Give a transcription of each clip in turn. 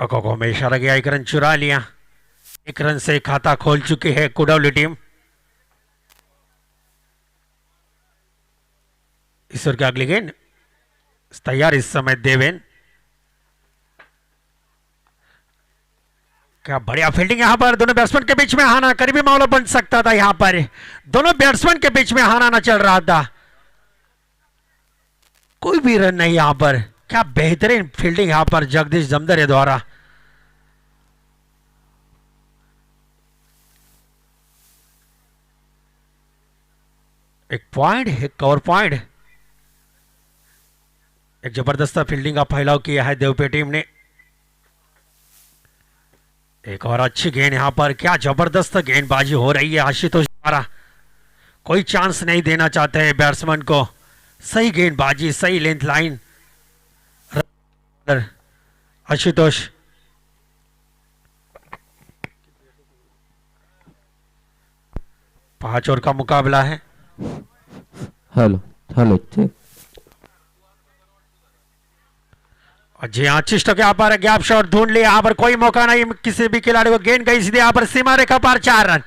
अकोको में इशारा गया, एक रन चुरा लिया। एक रन से खाता खोल चुकी है कुडावली टीम। ईश्वर की अगली गेंद तैयार इस समय देवेन। क्या बढ़िया फील्डिंग यहां पर, दोनों बैट्समैन के बीच में हाना करीबी मामला बन सकता था। यहां पर दोनों बैट्समैन के बीच में हाना ना चल रहा था, कोई भी रन नहीं यहां पर। क्या बेहतरीन फील्डिंग यहां पर जगदीश जमदरे द्वारा। एक पॉइंट, एक कवर पॉइंट। एक जबरदस्त फील्डिंग का फैलाव किया है देवपे टीम ने। एक और अच्छी गेंद यहां पर, क्या जबरदस्त गेंदबाजी हो रही है आशुतोष द्वारा। कोई चांस नहीं देना चाहते हैं बैट्समैन को। सही गेंदबाजी, सही लेंथ लाइन। आशुतोष पांच ओवर का मुकाबला है। हेलो हेलो जी हाँ, चिष्टो के यहाँ पर गैप शॉट ढूंढ लिया। यहाँ पर कोई मौका नहीं किसी भी खिलाड़ी को, गेंद गई सीधे यहाँ पर सीमा रेखा पार, 4 रन।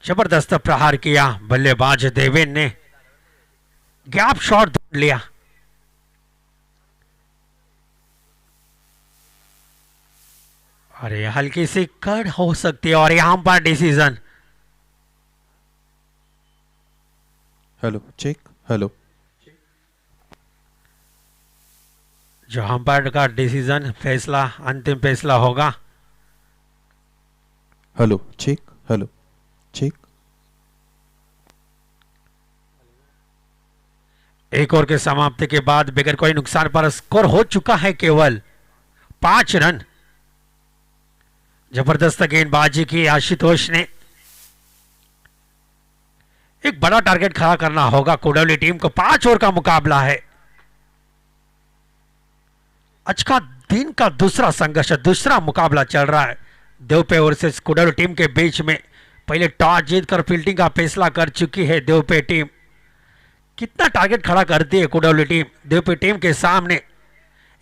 जबरदस्त प्रहार किया बल्लेबाज देवेन ने, गैप शॉट ढूंढ लिया। अरे हल्की सी कट हो सकती है और यहां पर डिसीजन। हेलो चेक, हेलो जो अंपायर का डिसीजन, फैसला, अंतिम फैसला होगा। Hello check, hello check. एक ओवर के समाप्ति के बाद बगैर कोई नुकसान पर स्कोर हो चुका है केवल 5 रन। जबरदस्त गेंदबाजी की आशुतोष ने। एक बड़ा टारगेट खड़ा करना होगा कुडावली टीम को। 5 ओवर का मुकाबला है। आज का दिन का दूसरा संघर्ष, दूसरा मुकाबला चल रहा है देवपे वर्सेस कुडावली टीम के बीच में। पहले टॉस जीतकर फील्डिंग का फैसला कर चुकी है देवपे टीम। कितना टारगेट खड़ा करती है कुडावली टीम? देवपे टीम के सामने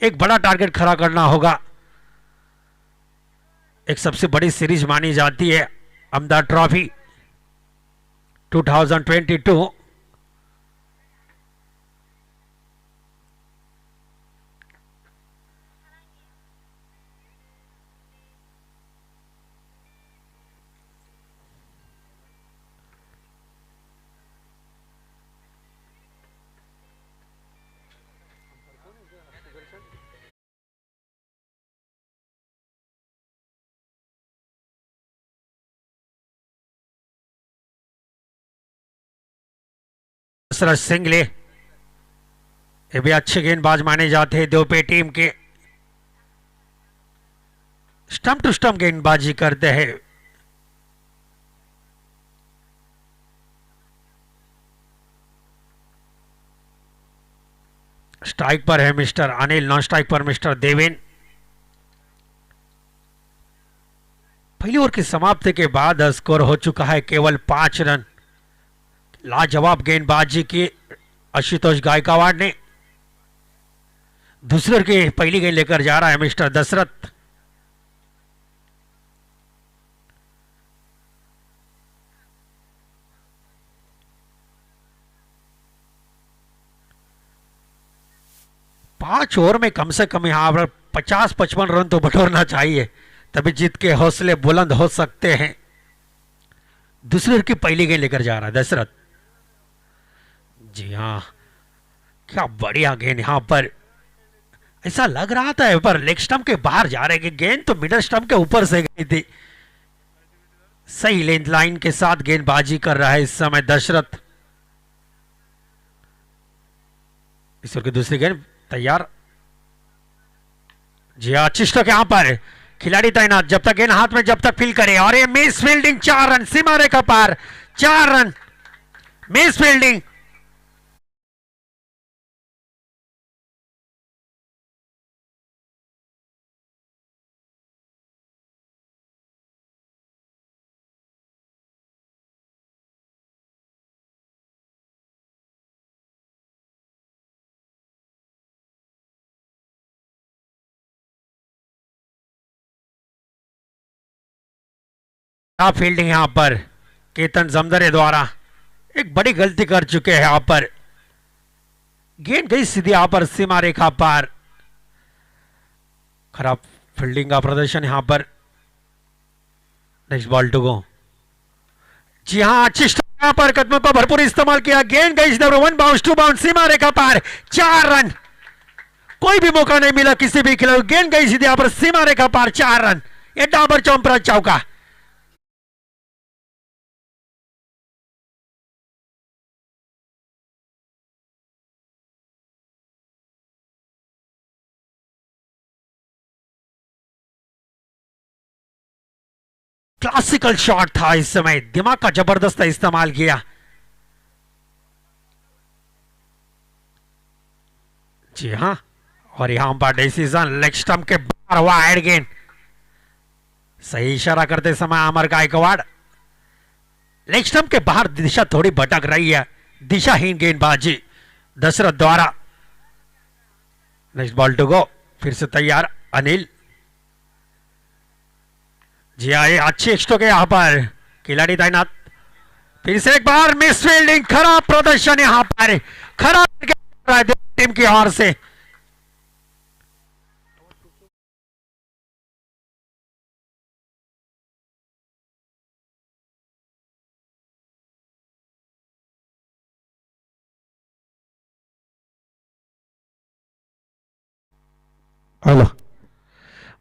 एक बड़ा टारगेट खड़ा करना होगा। एक सबसे बड़ी सीरीज मानी जाती है अहमदाबाद ट्रॉफी 2022। सरस सिंगले ये भी अच्छे गेंदबाज माने जाते हैं देवपे टीम के। स्टंप टू स्टंप गेंदबाजी करते हैं। स्ट्राइक पर है मिस्टर अनिल, नॉन स्ट्राइक पर मिस्टर देवेन। पहली ओवर की समाप्ति के बाद स्कोर हो चुका है केवल 5 रन। लाजवाब गेंदबाजी की आशुतोष गायकवाड़ ने। दूसरे ओवर की पहली गेंद लेकर जा रहा है मिस्टर दशरथ। पांच ओवर में कम से कम यहां पर 50-55 रन तो बटोरना चाहिए, तभी जीत के हौसले बुलंद हो सकते हैं। दूसरे ओवर की पहली गेंद लेकर जा रहा है दशरथ। जी हाँ, क्या बढ़िया गेंद यहां पर। ऐसा लग रहा था पर लेग स्टंप के बाहर जा रहे, गेंद तो मिडल स्टंप के ऊपर से गई थी। सही लेंथ लाइन के साथ गेंदबाजी कर रहा है इस समय दशरथ। इस ओवर की दूसरी गेंद तैयार। जी हाँ, चिष्टो के यहां पर खिलाड़ी तैनात, जब तक गेंद हाथ में जब तक फील करे। और ये मिस फील्डिंग, 4 रन, सीमा रेखा पार, 4 रन, मिस फील्डिंग। खराब फील्डिंग यहां पर केतन जमदरे द्वारा, एक बड़ी गलती कर चुके हैं यहां पर। गेंद गई सीधी यहां पर सीमा रेखा पार। खराब फील्डिंग का प्रदर्शन यहां पर। Next ball to go. जी हां, अच्छी यहां पर कदमों का भरपूर इस्तेमाल किया। गेंद गई सीधा, 1 बाउंस 2 बाउंस सीमा रेखा पार, 4 रन। कोई भी मौका नहीं मिला किसी भी खिलाड़ी। गेंद गई सीधी यहां पर सीमा रेखा पार, 4 रन। ये डाबर चौंपरा चौका। क्लासिकल शॉट था, इस समय दिमाग का जबरदस्त इस्तेमाल किया। जी हां, और यहां पर डिसीजन लेग स्टंप के बाहर हुआ हेड गेंद। सही इशारा करते समय अमर गायकवाड़। लेग स्टंप के बाहर दिशा थोड़ी भटक रही है, दिशाहीन गेंदबाजी दशरथ द्वारा। Next ball to go. फिर से तैयार अनिल। जी हाँ, ये अच्छी स्ट्रोक है यहां पर, खिलाड़ी तैनात। फिर से एक बार मिस फील्डिंग, खराब प्रदर्शन यहां पर, खराब टीम की ओर से। हेलो,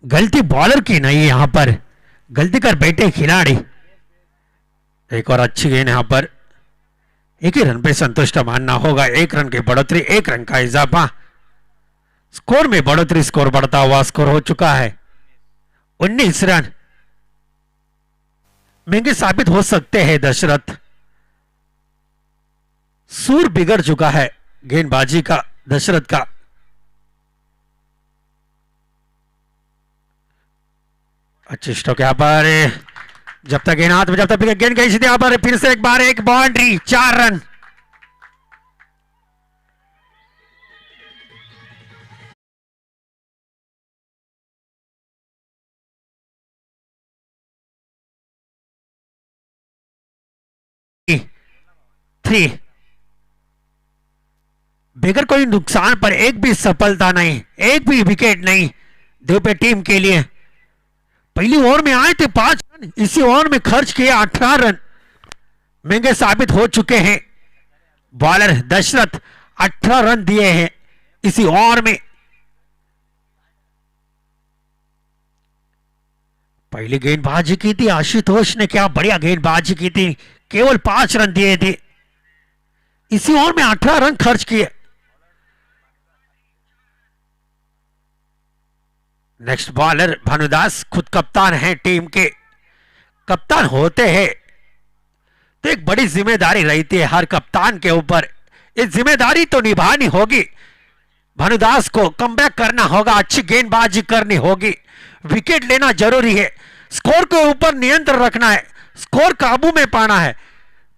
गलती बॉलर की नहीं, यहां पर गलती कर बैठे खिलाड़ी। एक और अच्छी गेंद यहां पर, एक ही रन पे संतुष्ट मानना होगा। 1 रन की बढ़ोतरी, 1 रन का इजाफा। स्कोर में बढ़ोतरी, स्कोर बढ़ता हुआ स्कोर हो चुका है 19 रन। महंगे साबित हो सकते हैं दशरथ। सूर बिगड़ चुका है गेंदबाजी का दशरथ का। अच्छी स्ट्रोक यहां पर, जब तक गेंद हाथ में, जब तक गेंद गई सीधे यहां पर। फिर से एक बार एक बाउंड्री, 4 रन। थ्री, बगैर कोई नुकसान पर एक भी सफलता नहीं, एक भी विकेट नहीं देवपे टीम के लिए। पहली ओवर में आए थे 5 रन, इसी ओवर में खर्च किए 18 रन। महंगे साबित हो चुके हैं बॉलर दशरथ। 18 रन दिए हैं इसी ओवर में। पहली गेंदबाजी की थी आशुतोष ने, क्या बढ़िया गेंदबाजी की थी, केवल 5 रन दिए थे, इसी ओवर में 18 रन खर्च किए। नेक्स्ट बॉलर भानुदास, खुद कप्तान हैं टीम के। कप्तान होते हैं तो एक बड़ी जिम्मेदारी रहती है हर कप्तान के ऊपर। ये जिम्मेदारी तो निभानी होगी। भानुदास को कमबैक करना होगा, अच्छी गेंदबाजी करनी होगी, विकेट लेना जरूरी है, स्कोर के ऊपर नियंत्रण रखना है, स्कोर काबू में पाना है,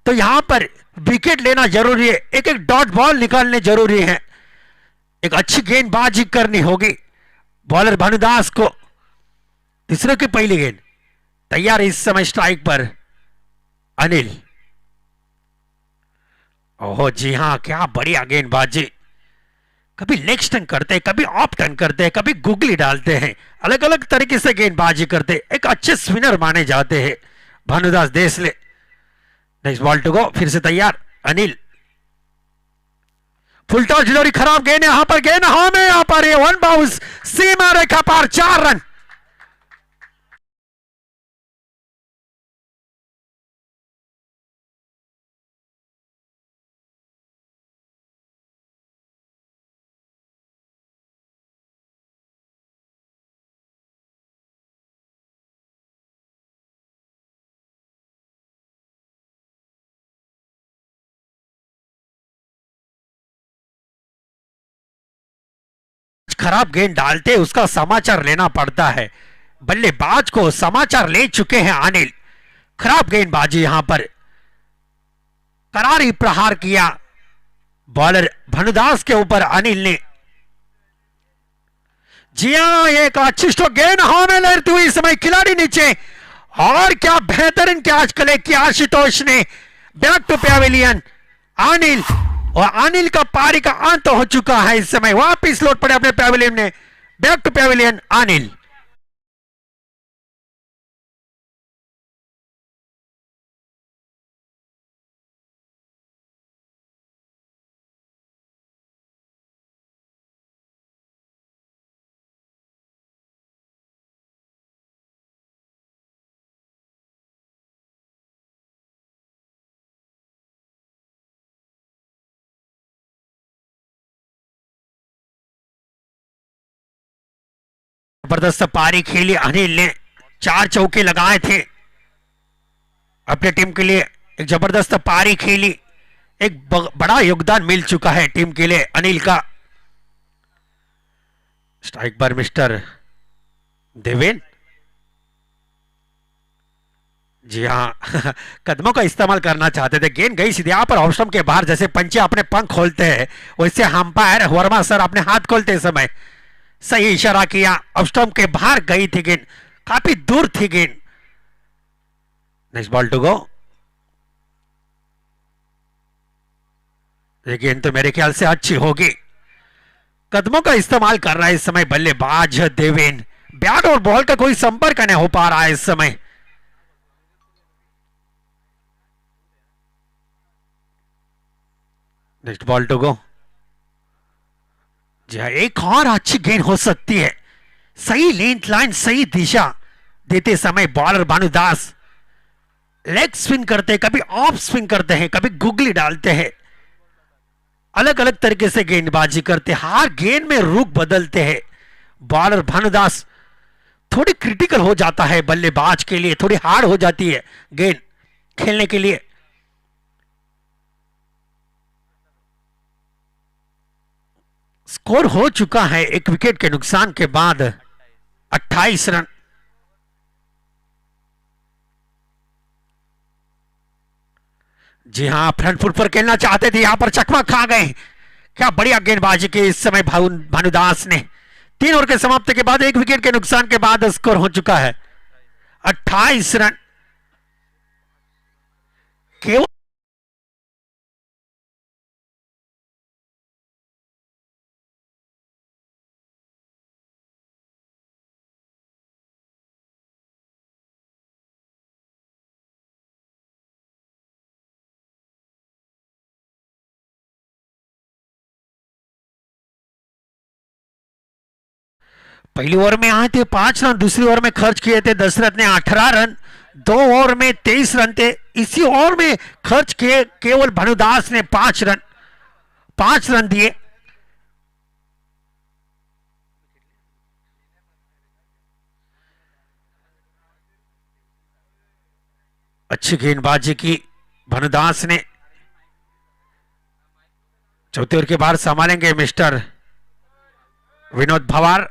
तो यहां पर विकेट लेना जरूरी है, एक एक डॉट बॉल निकालने जरूरी है, एक अच्छी गेंदबाजी करनी होगी बॉलर भानुदास को। तीसरे की पहली गेंद तैयार, इस समय स्ट्राइक पर अनिल। ओहो जी हां, क्या बढ़िया गेंदबाजी। कभी लेग स्टंप करते हैं, कभी ऑफ टर्न करते हैं, कभी गुगली डालते हैं, अलग अलग तरीके से गेंदबाजी करते हैं, एक अच्छे स्पिनर माने जाते हैं Bhanudas Desale. Next ball to go. फिर से तैयार अनिल। फुल टॉस डिलीवरी, खराब गेंद यहां पर, गेंद हाँ में यहां पर 1 बाउंस सीमा रेखा पार, 4 रन। खराब गेंद डालते उसका समाचार लेना पड़ता है, बल्लेबाज को समाचार ले चुके हैं अनिल। खराब गेंदबाजी यहां पर, करारी प्रहार किया बॉलर भानुदास के ऊपर अनिल ने। जी हां, एक अच्छी स्ट्रोक, गेंद हाँ में लहरती हुई, इस समय खिलाड़ी नीचे और क्या बेहतरीन कैच कलेक्ट किया आशुतोष ने। बैक टू पैवेलियन अनिल, और अनिल का पारी का अंत हो चुका है। इस समय वापिस लौट पड़े अपने पैवेलियन में। Back to pavilion Anil. जबरदस्त पारी खेली अनिल ने, 4 चौके लगाए थे अपने टीम के लिए। एक जबरदस्त पारी खेली, एक बड़ा योगदान मिल चुका है टीम के लिए अनिल का। स्ट्राइक पर मिस्टर देवेन। जी हाँ कदमों का इस्तेमाल करना चाहते थे। गेंद गई सीधे यहाँ पर ऑफ स्टंप के बाहर। जैसे पंचे अपने पंख खोलते हैं वैसे अंपायर वर्मा सर अपने हाथ खोलते समय सही इशारा किया। ऑफ स्टंप के बाहर गई थी गेंद, काफी दूर थी गेंद। Next ball to go. ये गेंद तो मेरे ख्याल से अच्छी होगी। कदमों का इस्तेमाल कर रहा है इस समय बल्लेबाज देवेन। बैट और बॉल का कोई संपर्क नहीं हो पा रहा है इस समय। Next ball to go. जी हाँ, एक और अच्छी गेंद हो सकती है। सही लेंथ लाइन, सही दिशा देते समय बॉलर भानुदास लेग स्विंग करते हैं, कभी ऑफ स्विंग करते हैं, कभी गुगली डालते हैं, अलग अलग तरीके से गेंदबाजी करते हैं। हर गेंद में रुख बदलते हैं। बॉलर भानुदास थोड़ी क्रिटिकल हो जाता है बल्लेबाज के लिए, थोड़ी हार्ड हो जाती है गेंद खेलने के लिए। स्कोर हो चुका है एक विकेट के नुकसान के बाद 28 रन। जी हां, फ्रंट फुट पर खेलना चाहते थे, यहां पर चकमा खा गए। क्या बढ़िया गेंदबाजी की इस समय भानुदास ने। 3 ओवर के समाप्ति के बाद एक विकेट के नुकसान के बाद स्कोर हो चुका है 28 रन। केवल पहली ओवर में आए थे 5 रन, दूसरी ओवर में खर्च किए थे दशरथ ने 18 रन, 2 ओवर में 23 रन थे। इसी ओवर में खर्च किए केवल भानुदास ने 5 रन, 5 रन दिए। अच्छी गेंदबाजी की भानुदास ने। चौथे ओवर के बाद संभालेंगे mister Vinod Bhawar.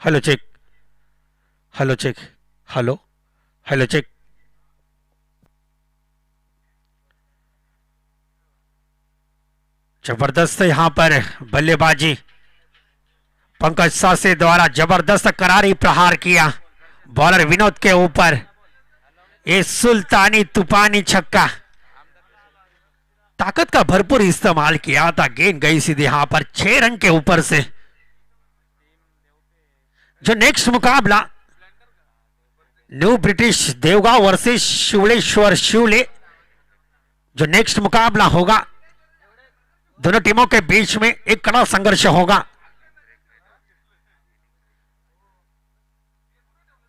Hello check, hello check, hello hello check. जबरदस्त यहां पर बल्लेबाजी पंकज सासे द्वारा जबरदस्त करारी प्रहार किया बॉलर विनोद के ऊपर। ये सुल्तानी तूफानी छक्का, ताकत का भरपूर इस्तेमाल किया था। गेंद गई सीधे यहां पर 6 रन के ऊपर से। जो नेक्स्ट मुकाबला न्यू ब्रिटिश देवगांव वर्सेस शिवलेश्वर शिवले, जो नेक्स्ट मुकाबला होगा दोनों टीमों के बीच में एक कड़ा संघर्ष होगा।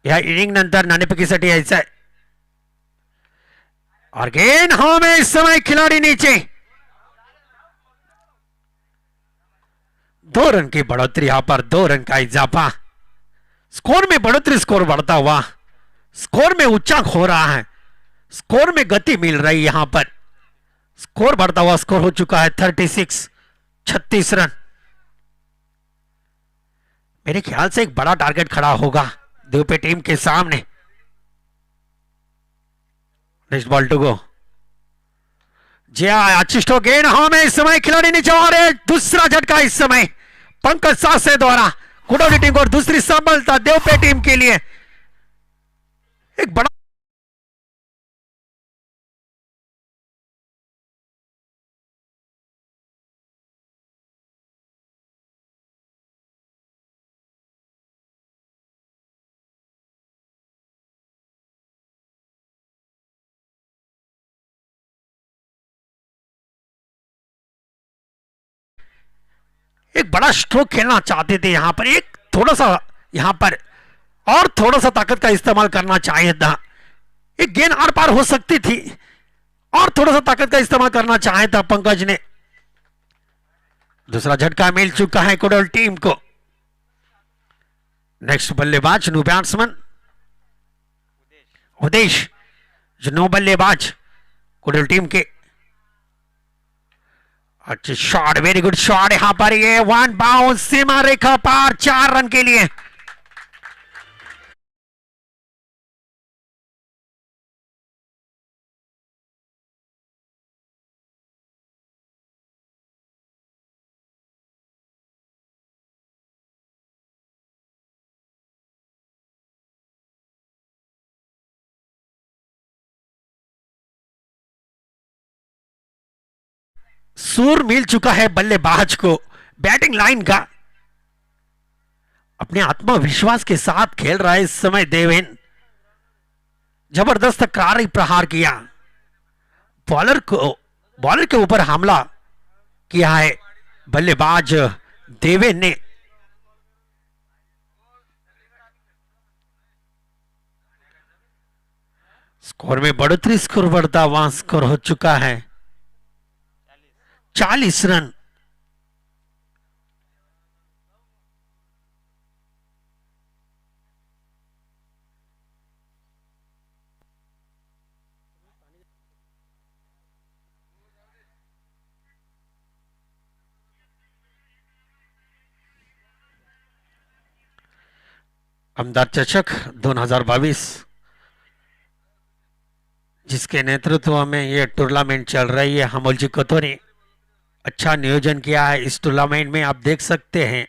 या इनिंग नंतर नाणेफेकीसाठी यायचं आहे। और गेंद हवा में इस समय खिलाड़ी नीचे, 2 रन की बढ़ोतरी, यहां पर 2 रन का इजाफा, स्कोर में बढ़ोतरी, स्कोर बढ़ता हुआ, स्कोर में उच्चांक हो रहा है, स्कोर में गति मिल रही, यहां पर स्कोर बढ़ता हुआ, स्कोर हो चुका है 36 रन। मेरे ख्याल से एक बड़ा टारगेट खड़ा होगा देवपे टीम के सामने। नेक्स्ट बॉल टू गो, जी अच्छी गेंद हवा में इस समय खिलाड़ी नीचे, और दूसरा झटका इस समय पंकज सासे द्वारा कुडौली टीम को, और दूसरी सफलता देवपे टीम के लिए। एक बड़ा एक बड़ा स्ट्रोक खेलना चाहते थे यहां पर, एक थोड़ा सा यहां पर और थोड़ा सा ताकत का इस्तेमाल करना चाहिए था। एक गेंद आर पार हो सकती थी, और थोड़ा सा ताकत का इस्तेमाल करना चाहे था पंकज ने। दूसरा झटका मिल चुका है कुडौल टीम को। नेक्स्ट बल्लेबाज न्यू बैट्समैन उदेश, जो नो बल्लेबाज कुडौल टीम के। अच्छी शॉट, वेरी गुड शॉट यहां पर, ये 1 बाउंस सीमा रेखा पार, 4 रन के लिए। सूर मिल चुका है बल्लेबाज को बैटिंग लाइन का, अपने आत्मविश्वास के साथ खेल रहा है इस समय देवेन। जबरदस्त कारी प्रहार किया, बॉलर के ऊपर हमला किया है बल्लेबाज देवेन ने। स्कोर में बढ़ोतरी, स्कोर बढ़ता हुआ, स्कोर हो चुका है 40 रन। आमदार चषक 2022, जिसके नेतृत्व में यह टूर्नामेंट चल रही है, हमोल जी कोतोनी अच्छा नियोजन किया है इस टूर्नामेंट में, आप देख सकते हैं।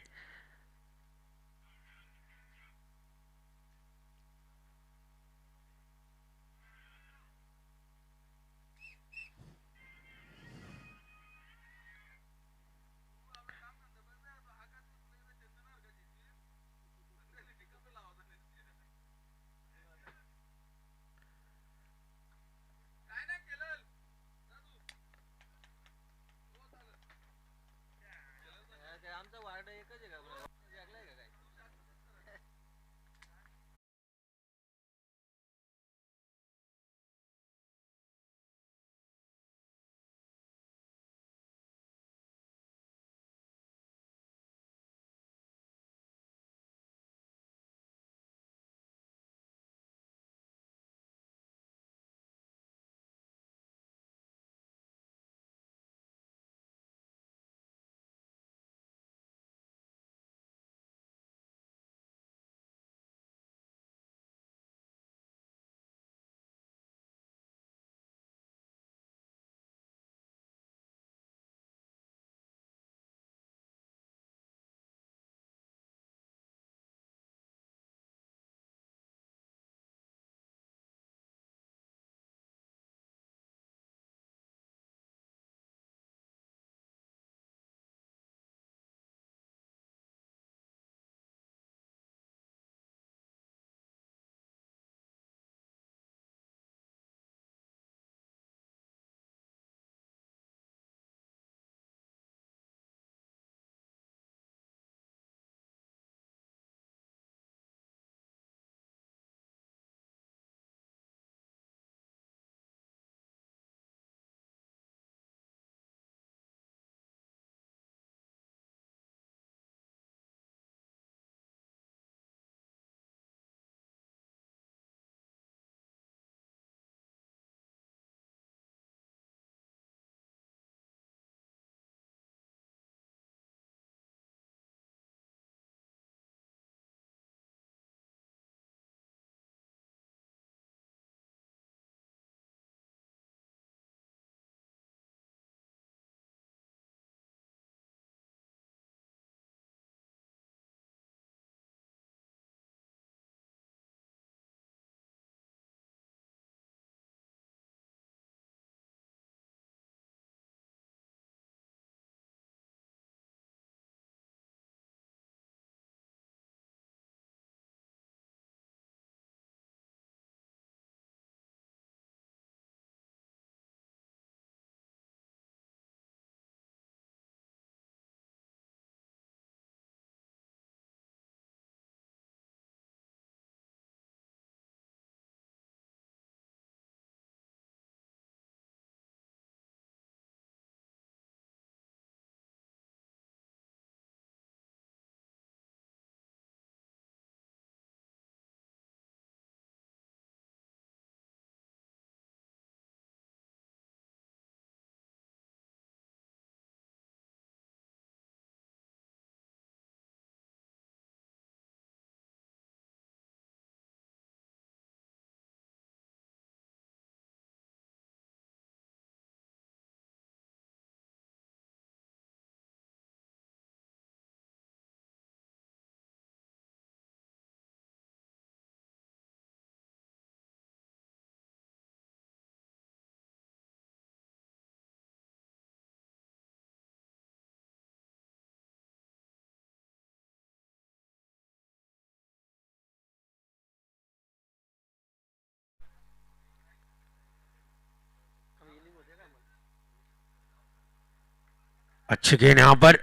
अच्छी गेंद यहाँ पर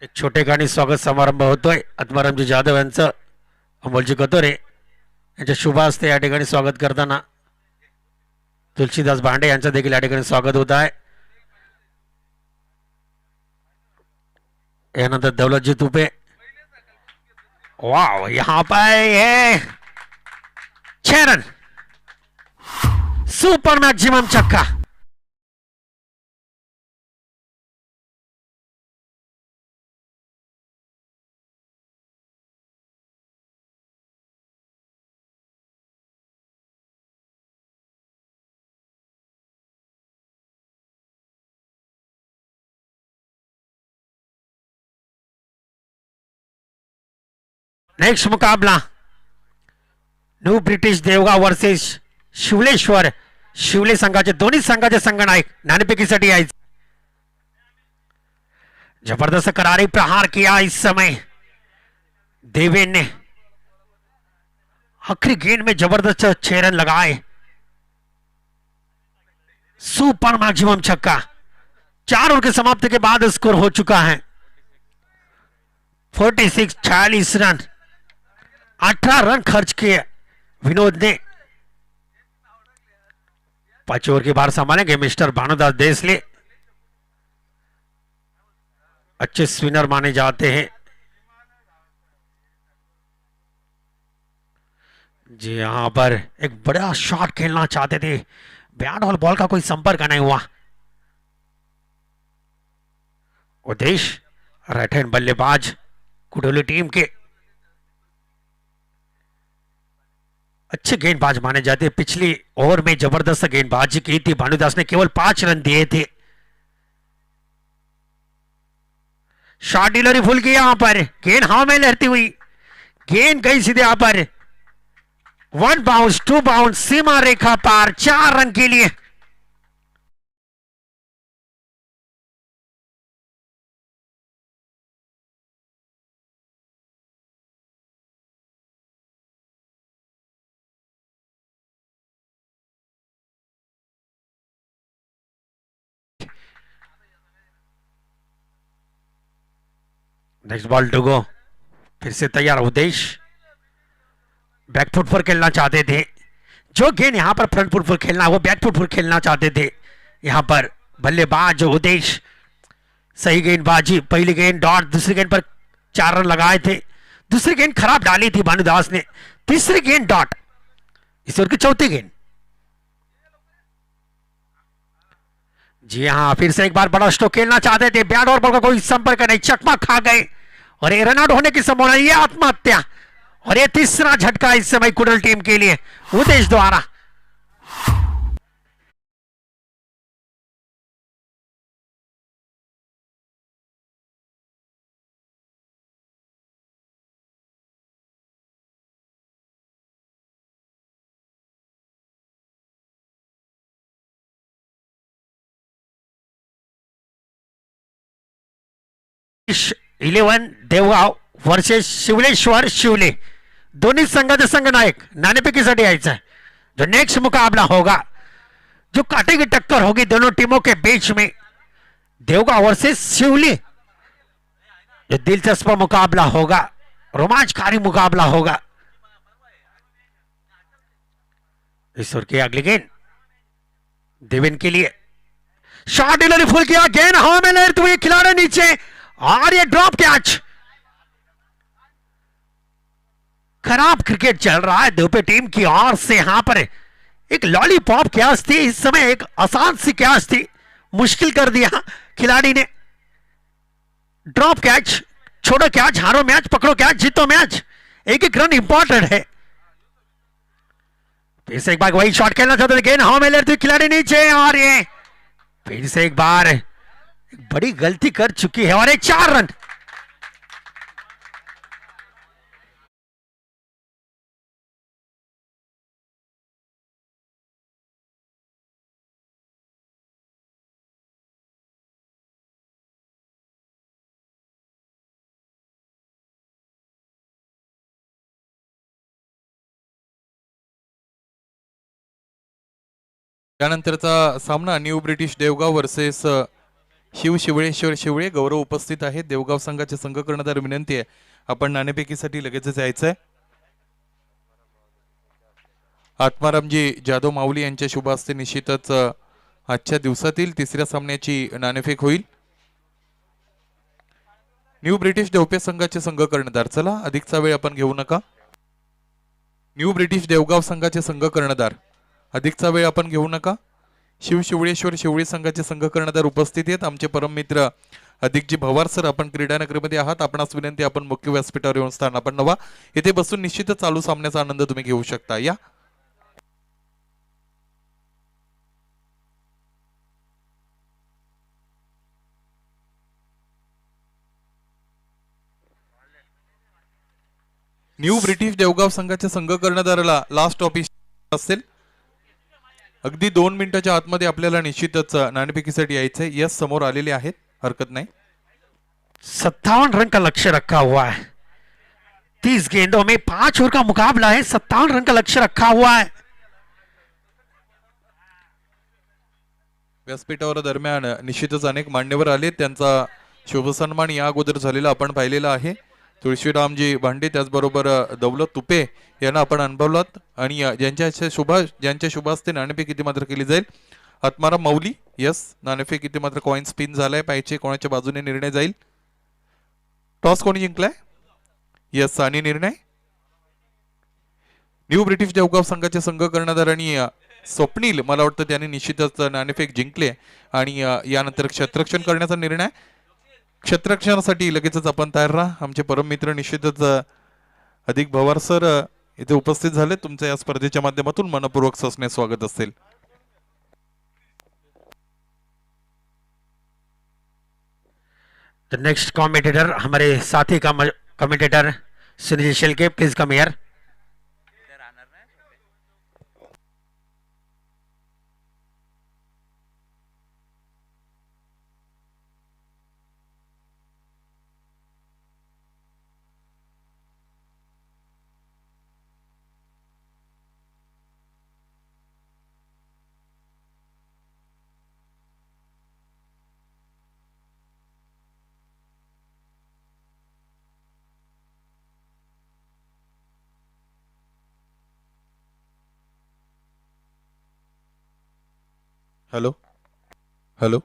एक छोटे गाणी स्वागत समारंभ होतोय आत्मारामजी जाधव यांचं अमोलजी कतोरे यांच्या शुभ हस्ते या ठिकाणी स्वागत करताना तुलसीदास भांडे यांचं देखील या ठिकाणी स्वागत होत आहे. यानंतर दौलतजी तुपे. वाव यहाँ पर ये 6 रन सुपर मैक्सिमम छक्का. नेक्स्ट मुकाबला न्यू ब्रिटिश देवगाव वर्सेस शिवलेश्वर. शिवले संघाचे दोन्ही संघाचे संघनायक नाणेफेकीसाठी यायचे. जबरदस्त करारी प्रहार किया इस समय देवेन ने. आखिरी गेंद में जबरदस्त 6 रन लगाए. सुपर मैक्सिमम छक्का. 4 ओवर के समाप्ति के बाद स्कोर हो चुका है 46 रन. 18 रन खर्च किए विनोद ने. 5 ओवर की बार संभालेंगे मिस्टर भानुदास देसले. अच्छे स्पिनर माने जाते हैं. जी यहां पर एक बड़ा शॉट खेलना चाहते थे. बैट और बॉल का कोई संपर्क नहीं हुआ. उदेश राइट हैंड बल्लेबाज कुडोली टीम के अच्छे गेंदबाज माने जाते हैं. पिछली ओवर में जबरदस्त गेंदबाजी की थी. भानुदास ने केवल 5 रन दिए थे. शॉट डिलीवरी फुल की यहां पर गेंद हवा में लहरती हुई. गेंद गई सीधे यहां पर 1 बाउंस 2 बाउंस सीमा रेखा पार 4 रन के लिए. Next ball to go. फिर से तैयार उदेश. बैकफुट पर खेलना चाहते थे. जो गेंद यहां पर फ्रंट फुट पर खेलना वो बैकफुट पर खेलना चाहते थे. यहां पर बल्लेबाज उदेश सही गेंदबाजी. पहली गेंद डॉट. दूसरी गेंद पर 4 रन लगाए थे. दूसरी गेंद खराब डाली थी भानुदास ने. तीसरी गेंद डॉट. इस ओवर की चौथी गेंद. जी हाँ फिर से एक बार बड़ा स्ट्रोक खेलना चाहते थे. बैट और बॉल का कोई संपर्क नहीं. चकमा खा गए और ये रन आउट होने की संभावना. ये आत्महत्या और ये तीसरा झटका इस समय कुडल टीम के लिए उदेश द्वारा. इलेवन देवगाव वर्सेस शिवलेश्वर शिवले. दोन्ही संघाचे संघनायक नाणेफेकीसाठी यायचं आहे. जो नेक्स्ट मुकाबला होगा जो काटे की टक्कर होगी दोनों टीमों के बीच में देवगांव वर्सेस शिवली. जो दिलचस्प मुकाबला होगा रोमांचकारी मुकाबला होगा. इस ओवर की अगली गेंद देवेन के लिए. शॉट डिलीवरी फुल किया. गेंद हवा में लहरते हुए खिलाड़ी नीचे और ये ड्रॉप कैच. खराब क्रिकेट चल रहा है दुबे टीम की ओर से. यहां पर एक लॉलीपॉप कैच थी. इस समय एक आसान सी कैच थी. मुश्किल कर दिया खिलाड़ी ने. Drop catch. छोड़ो कैच हारो मैच. पकड़ो कैच जीतो मैच. एक एक रन इंपॉर्टेंट है. फिर से एक बार वही शॉट खेलना चाहते थे. गेंद हवा में लेते खिलाड़ी नीचे और ये फिर से एक बार बड़ी गलती कर चुकी है और एक 4 रन. त्यानंतरचा सामना new British Devgaon versus शिवशिवळेश्वर Shivale गौरव उपस्थित आहेत. देवगाव संघाचे संघ कर्णधार विनंती आहे, आपण नाणेफेकीसाठी लगेचच यायचंय. आत्मारामजी जाधव माऊली यांच्या शुभ हस्ते निश्चितच आजच्या दिवसातील तिसऱ्या सामन्याची नाणेफेक होईल. न्यू ब्रिटिश देवपे संघाचे संघ कर्णधार, चला अधिकचा वेळ आपण घेऊ नका. न्यू ब्रिटिश देवगाव संघाचे संघ कर्णधार, अधिकचा वेळ आपण घेऊ नका. शिवशिवळेश्वर शिवळे संघाचे संघ कर्णधार उपस्थित आहेत. आमचे परम मित्र अधिकजी भवार सर, आपण क्रीडानगरीमध्ये आहात. आपणास विनंती, आपण मुख्य व्यासपीठावर येऊन स्थान आपण नवा, येथे बसून निश्चितच चालू सामन्याचा आनंद तुम्ही घेऊ शकता. या न्यू ब्रिटिश देवगाव संघाच्या संघ कर्णधाराला लास्ट ऑफिस असेल. अगदी 2 मिनिटाच्या आतमध्ये आपल्याला निश्चितच नाणेफेकीसाठी यायचंय. यस, समोर आलेले आहेत, हरकत नाही. 57 रन का लक्ष्य रखा हुआ है. 30 गेंदों में 5 ओवर का मुकाबला है. 57 रन का लक्ष्य रखा हुआ है. व्यासपीठावर दरम्यान निश्चितच अनेक मान्यवर आले, त्यांचा शुभ सन्मान या अगोदर झालेला आपण पाहिलेला आहे. तुळशीरामजी भांडे, त्याचबरोबर दौलत तुपे यांना आपण अनुभवलात. आणि ज्यांच्या शुभ हस्ते नाणेफेक किती मात्र केली जाईल. आत्माराम माऊली, यस, नाणेफेक किती मात्र कॉइन स्पिन झालाय, पाहिजे कोणाच्या बाजूने निर्णय जाईल. टॉस कोणी जिंकलाय? यस, आणि निर्णय न्यू ब्रिटिश देवगाव संघाचे संघ कर्णधार आणि स्वप्नील, मला वाटतं त्यांनी निश्चितच नाणेफेक जिंकले. आणि यानंतर क्षेत्ररक्षण करण्याचा निर्णय. क्षेत्ररक्षणासाठी लगेचच आपण तयार राहा. आमचे परम मित्र निश्चितच अधिक भवार सर इथे उपस्थित झाले. तुमचं या स्पर्धेच्या माध्यमातून मनपूर्वक ससने स्वागत असेल. द नेक्स्ट कमेंटेटर हमारे साथी का commentator Sunil Shelke, please come here. Hello hello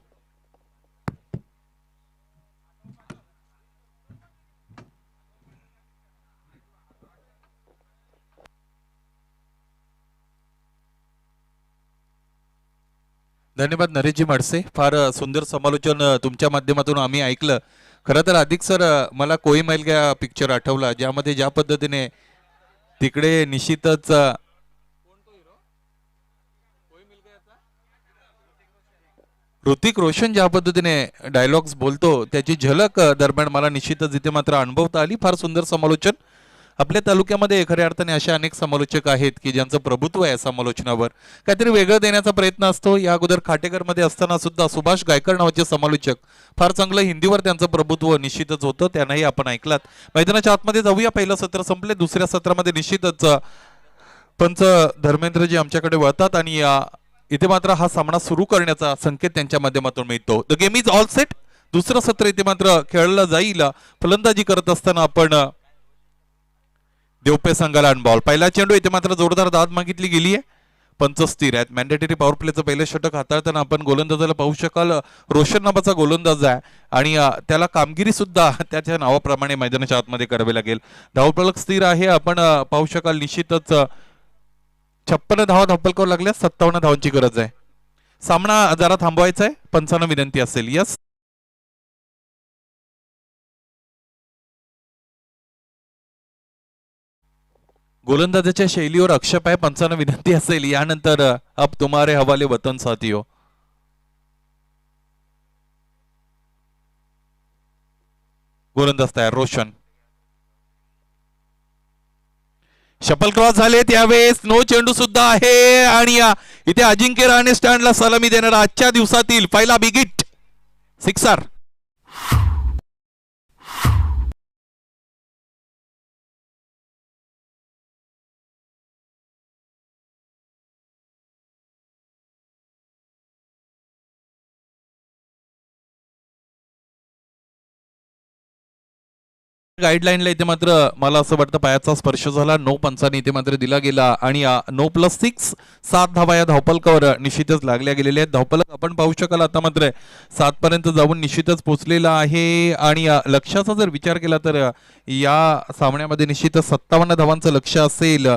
धन्यवाद नरेशजी माडसे, फार सुंदर समालोचन तुमच्या माध्यमातून आम्ही ऐकलं. खरं तर अधिक सर, मला कोई मैल गया पिक्चर आठवला, ज्यामध्ये ज्या पद्धतीने तिकडे निश्चितच ऋतिक रोशन ज्या पद्धतीने डायलॉग्स बोलतो त्याची झलक दरम्यान मला निश्चितच इथे मात्र अनुभवता आली. फार सुंदर समालोचन. आपल्या तालुक्यामध्ये खऱ्या अर्थाने असे अनेक समालोचक आहेत की ज्यांचं प्रभुत्व आहे समालोचनावर, काहीतरी वेगळं देण्याचा प्रयत्न असतो. या अगोदर खाटेकरमध्ये असताना सुद्धा सुभाष गायकर नावाचे समालोचक, फार चांगलं हिंदीवर त्यांचं प्रभुत्व निश्चितच होतं, त्यांनाही आपण ऐकलात. मैदानाच्या आतमध्ये जाऊया. पहिलं सत्र संपले. दुसऱ्या सत्रामध्ये निश्चितच पंच धर्मेंद्रजी आमच्याकडे वळतात आणि इथे मात्र हा सामना सुरू करण्याचा संकेत त्यांच्या माध्यमातून मिळतो. The game is all set. दुसरं सत्र इथे मात्र खेळलं जाईल. फलंदाजी करत असताना आपण देवपे संघाला अनबॉल. पहिला चेंडू इथे मात्र जोरदार दाद मागितली गेली आहे. पंच स्थिर आहेत. मॅन्डेटरी पॉवर प्लेचं पहिलं षटक हाताळताना आपण गोलंदाजाला पाहू शकाल. रोशन नावाचा गोलंदाज आहे आणि त्याला कामगिरी सुद्धा त्याच्या नावाप्रमाणे मैदानाच्या आतमध्ये करावी लागेल. धावफलक स्थिर आहे. आपण पाहू शकाल निश्चितच 56 धावा धावफलकावर लागल्या. 57 धावांची गरज आहे. सामना जरा थांबवायचा आहे, पंचांना विनंती असेल. यस, गोलंदाजाच्या शैलीवर आक्षेप आहे, पंचांना विनंती असेल. यानंतर अब तुम्हारे हवाले वतन साथियो. गोलंदाज तयार. रोशन. शपल क्रॉस झाले त्यावेळेस नो चेंडू सुद्धा आहे आणि इथे अजिंक्य रहाणे स्टँडला सलामी देणारा आजच्या दिवसातील पहिला बिग हिट, सिक्सर. गाईडलाईनला इथे मात्र मला असं वाटतं पायाचा स्पर्श झाला, 9 पंचांनी इथे मात्र दिला गेला आणि 9+6 7 धावा या धावपलकावर निश्चितच लागल्या गेलेल्या आहेत. धावपलक आपण पाहू शकाल आता मात्र 7 पर्यंत जाऊन निश्चितच पोहोचलेला आहे आणि लक्ष्याचा जर विचार केला तर या सामन्यामध्ये निश्चितच 57 धावांचं लक्ष असेल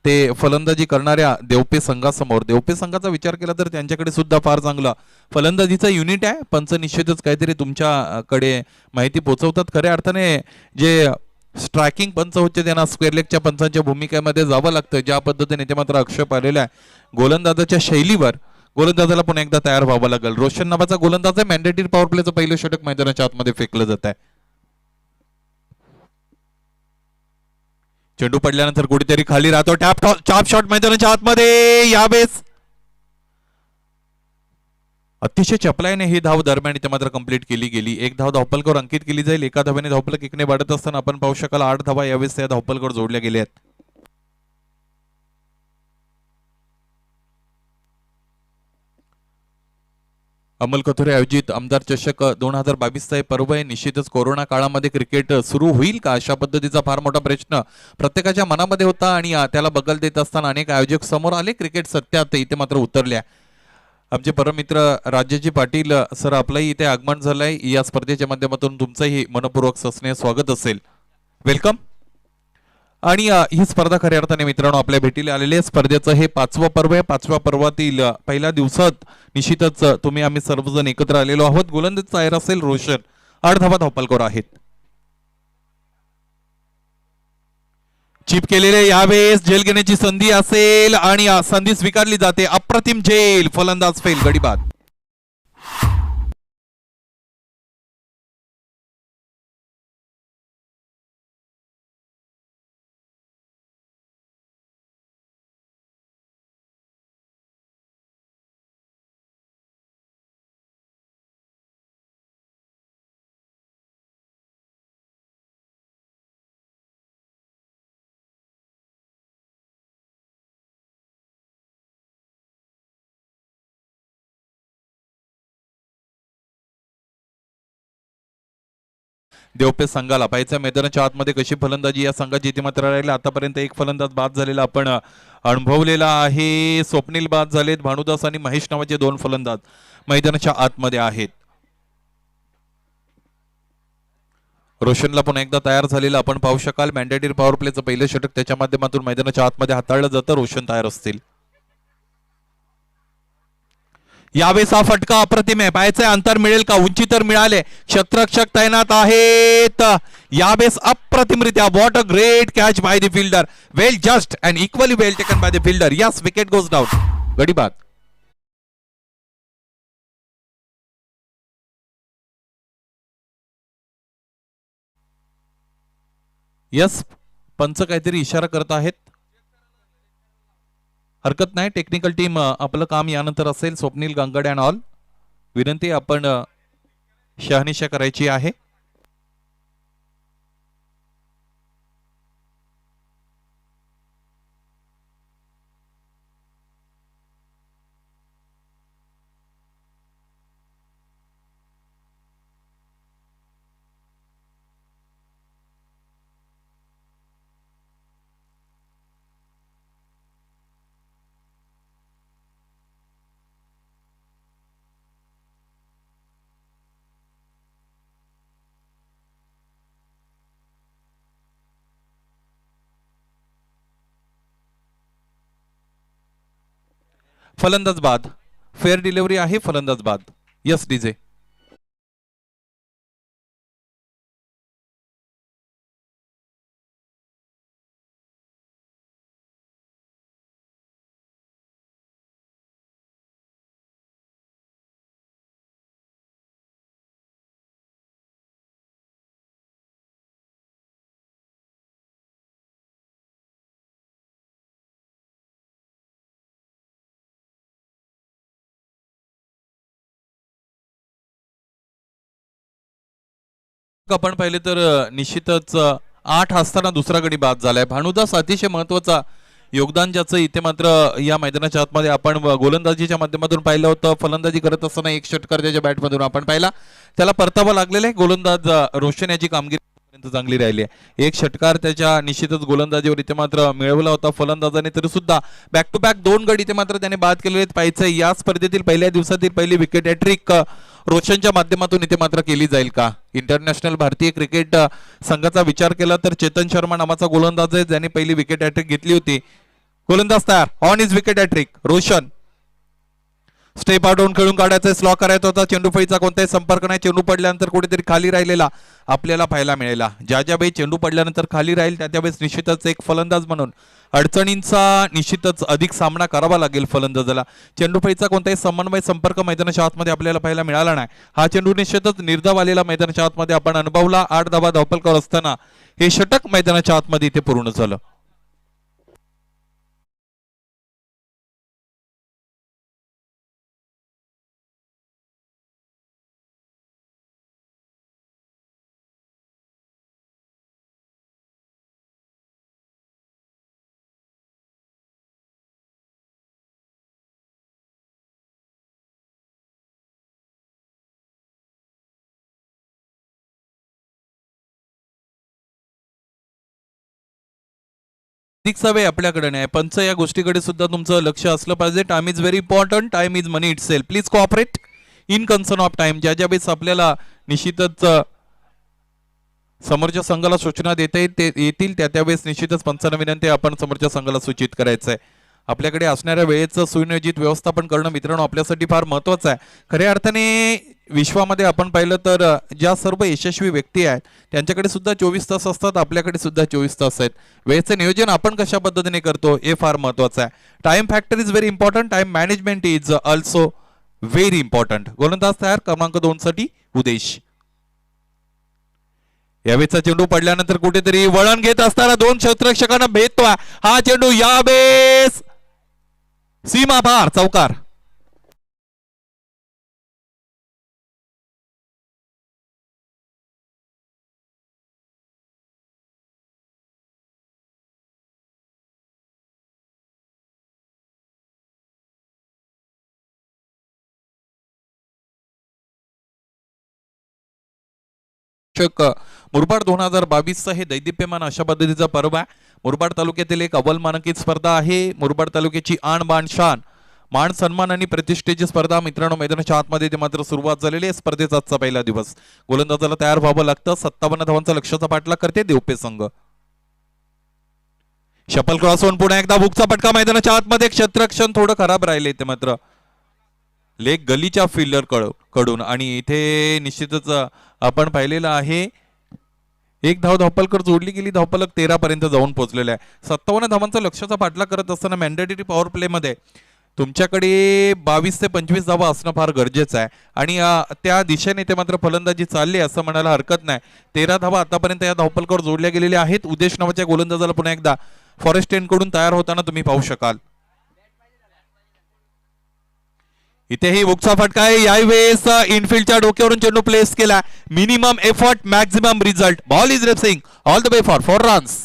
ते फलंदाजी करणाऱ्या देवपे संघासमोर. देवपे संघाचा विचार केला तर त्यांच्याकडे सुद्धा फार चांगला फलंदाजीचं युनिट आहे. पंच निश्चितच काहीतरी तुमच्याकडे माहिती पोहोचवतात. खऱ्या अर्थाने जे स्ट्रायकिंग पंच होते त्यांना स्क्वेअर लेगच्या पंचांच्या भूमिकेमध्ये जावं लागतं. ज्या पद्धतीने ते मात्र आक्षेप आलेला आहे गोलंदाजाच्या शैलीवर, गोलंदाजाला पुन्हा एकदा तयार व्हावं लागेल. रोशन नावाचा गोलंदाज आहे. मॅन्डेटरी पॉवर प्लेचं पहिलं षटक मैदानाच्या आतमध्ये फेकलं जात आहे. चेंडू पडल्यानंतर कुठेतरी खाली राहतो. चाप शॉट मैदानाच्या आतमध्ये. यावेळेस अतिशय चपलाईने ही धाव दरम्यान इथे मात्र कंप्लीट केली गेली. एक धाव धावपलकावर अंकित केली जाईल. एका धावेने धावपलक एकने वाढत असताना आपण पाहू शकाल 8 धावा यावेळेस त्या धावपलकावर जोडल्या गेल्या आहेत. अमोल कथोरे आयोजित आमदार चषक 2022चा हे पर्व आहे. निश्चितच कोरोना काळामध्ये क्रिकेट सुरू होईल का अशा पद्धतीचा फार मोठा प्रश्न प्रत्येकाच्या मनामध्ये होता आणि त्याला बगल देत असताना अनेक आयोजक समोर आले. क्रिकेट सत्यात इथे मात्र उतरल्या. आमचे परमित्र राजाजी पाटील सर आपलंही इथे आगमन झालंय. या स्पर्धेच्या माध्यमातून तुमचंही मनपूर्वक सस्नेह स्वागत असेल. वेलकम. आणि ही स्पर्धा खऱ्या अर्थाने मित्रांनो आपल्या भेटीला आलेले स्पर्धेचं हे 5वं पर्व आहे. 5व्या पर्वातील पहिल्या दिवसात निश्चितच तुम्ही आम्ही सर्वजण एकत्र आलेलो आहोत. गोलंदाज तयार असेल रोशन. 8 धावा धावपलकावर आहेत. चिप केलेले यावेळेस झेल घेण्याची संधी असेल आणि संधी स्वीकारली जाते. अप्रतिम झेल. फलंदाज फेल. गडी बाद. देवपे संघाला पाहायचं मैदानाच्या आतमध्ये कशी फलंदाजी या संघाची इथे मात्र राहिला. आतापर्यंत एक फलंदाज बाद झालेला आपण अनुभवलेला आहे. स्वप्नील बाद झालेत. भानुदास आणि महेश नावाचे 2 फलंदाज मैदानाच्या आतमध्ये आहेत. रोशनला पुन्हा एकदा तयार झालेला आपण पाहू शकाल. मॅन्डेटरी पॉवर प्लेचं पहिलं षटक त्याच्या माध्यमातून मैदानाच्या आतमध्ये हाताळलं जातं. रोशन तयार असतील. यावेळेस हा फटका अप्रतिम आहे. पाहायचंय अंतर मिळेल का. उंची तर मिळाले. क्षेत्ररक्षक तैनात आहेत. यावेळेस अप्रतिमरित्या what a great catch by the fielder. Well just and equally well taken by the fielder. Yes wicket goes down. गडी बाद. यस पंच काहीतरी इशारा करत आहेत. हरकत नाही. टेक्निकल टीम आपलं काम यानंतर असेल. स्वप्नील गांगडे अँड ऑल विनंती आपण शहानिशा करायची आहे. फलंदाज बाद. फेअर डिलिव्हरी आहे. फलंदाज बाद. Yes DJ. आपण पाहिले तर निश्चितच 8 असताना दुसरा गडी बाद झालाय. भानुदास अतिशय महत्वाचा योगदान ज्याचं इथे मात्र या मैदानाच्या आतमध्ये आपण गोलंदाजीच्या माध्यमातून पाहिलं होतं. फलंदाजी करत असताना एक षटकार त्याच्या बॅटमधून आपण पाहिला. त्याला परतावा लागलेला आहे. गोलंदाज रोशन याची कामगिरी चांगली राहिली आहे. एक षटकार त्याच्या निश्चितच गोलंदाजीवर इथे मात्र मिळवला होता फलंदाजाने, तरी सुद्धा बॅक टू बॅक 2 गडी इथे मात्र त्याने बाद केलेले आहेत. पाहायचंय या स्पर्धेतील पहिल्या दिवसातील पहिली विकेट हॅट्रिक रोशनच्या माध्यमातून इथे मात्र केली जाईल का. इंटरनॅशनल भारतीय क्रिकेट संघाचा विचार केला तर चेतन शर्मा नावाचा गोलंदाज आहे ज्याने पहिली विकेट हॅट्रिक घेतली होती. गोलंदाज तयार, on is wicket hat-trick. Roshan step out खेळून काढायचा, स्लॉ करायचा होता. चेंडू फळीचा कोणताही संपर्क नाही. चेंडू पडल्यानंतर कुठेतरी खाली राहिलेला आपल्याला पाहायला मिळेला. ज्या ज्या वेळी चेंडू पडल्यानंतर खाली राहील त्या त्यावेळेस निश्चितच एक फलंदाज म्हणून अडचणींचा निश्चितच अधिक सामना करावा लागेल फलंदाजाला. चेंडू फळीचा कोणताही समन्वय संपर्क मैदानाच्या आतमध्ये आपल्याला पाहायला मिळाला नाही. हा चेंडू निश्चितच निर्धाव आलेला मैदानाच्या आतमध्ये आपण अनुभवला. 8 धावा धावपलकर असताना हे षटक मैदानाच्या आतमध्ये इथे पूर्ण झालं. अधिक सवय आपल्याकडे नाही. पंच या गोष्टीकडे सुद्धा तुमचं लक्ष असलं पाहिजे. Time is very important. Time is money it self. Please cooperate in concern of time. ज्या ज्या वेळेस आपल्याला निश्चितच समोरच्या संघाला सूचना देता येतील त्या त्यावेळेस निश्चितच पंचांना विनंती आपण समोरच्या संघाला सूचित करायचं आहे. आपल्याकडे असणाऱ्या वेळेचं सुनियोजित व्यवस्थापन करणं मित्रांनो आपल्यासाठी फार महत्त्वाचं आहे. खऱ्या अर्थाने विश्वामध्ये आपण पाहिलं तर ज्या सर्व यशस्वी व्यक्ती आहेत त्यांच्याकडे सुद्धा 24 तास असतात, आपल्याकडे सुद्धा 24 तास आहेत. वेळेचं नियोजन आपण कशा पद्धतीने करतो हे फार महत्त्वाचं आहे. Time factor is very important. Time management is also very important. गोलंदाज तयार क्रमांक 2 साठी उदेश. यावेळेचा चेंडू पडल्यानंतर कुठेतरी वळण घेत असताना 2 क्षेत्ररक्षकांना भेटतोय. हा चेंडू यावेळेस सीमा पार चौकार. मुरबाड 2022 हे दैदिप्यमान अशा पद्धतीचा पर्व आहे. मुरबाड तालुक्यातील एक अव्वल मानांकित स्पर्धा आहे. मुरबाड तालुक्याची आण बाण शान मान सन्मान आणि प्रतिष्ठेची स्पर्धा मित्रांनो मैदानाच्या आतमध्ये ते मात्र सुरुवात झालेली आहे. स्पर्धेचा आजचा पहिला दिवस. गोलंदाजाला तयार व्हावं लागतं. 57 धावांचा लक्ष्याचा पाठलाग करते देवपे संघ. शपल क्रॉस होऊन पुन्हा एकदा बुकचा पटका मैदानाच्या आतमध्ये. क्षेत्ररक्षण थोडं खराब राहिले ते मात्र लेग गलीच्या फिल्डर कडून आणि इथे निश्चितच आपण पाहिलेलं आहे एक धावपलकर जोडली गेली. धावपलक 13 पर्यंत जाऊन पोहोचलेला आहे. 57 धावांचा लक्ष्याचा पाठलाग करत असताना मॅन्डेटरी पॉवर प्ले मध्ये तुमच्याकडे 22 ते 25 धावा असणं फार गरजेचं आहे आणि त्या दिशेने ते मात्र फलंदाजी चालली असं म्हणायला हरकत नाही. 13 धावा आतापर्यंत या धावपलकावर जोडल्या गेलेल्या आहेत. उदेश नावाच्या गोलंदाजाला पुन्हा एकदा फॉरेस्ट एंड कडून तयार होताना तुम्ही पाहू शकाल. इथेही बुकचा फटका आहे. यावेळेस इनफिल्डच्या डोक्यावरून चेंडू प्लेस केला. Minimum effort maximum result. Ball is racing all the way for 4 runs.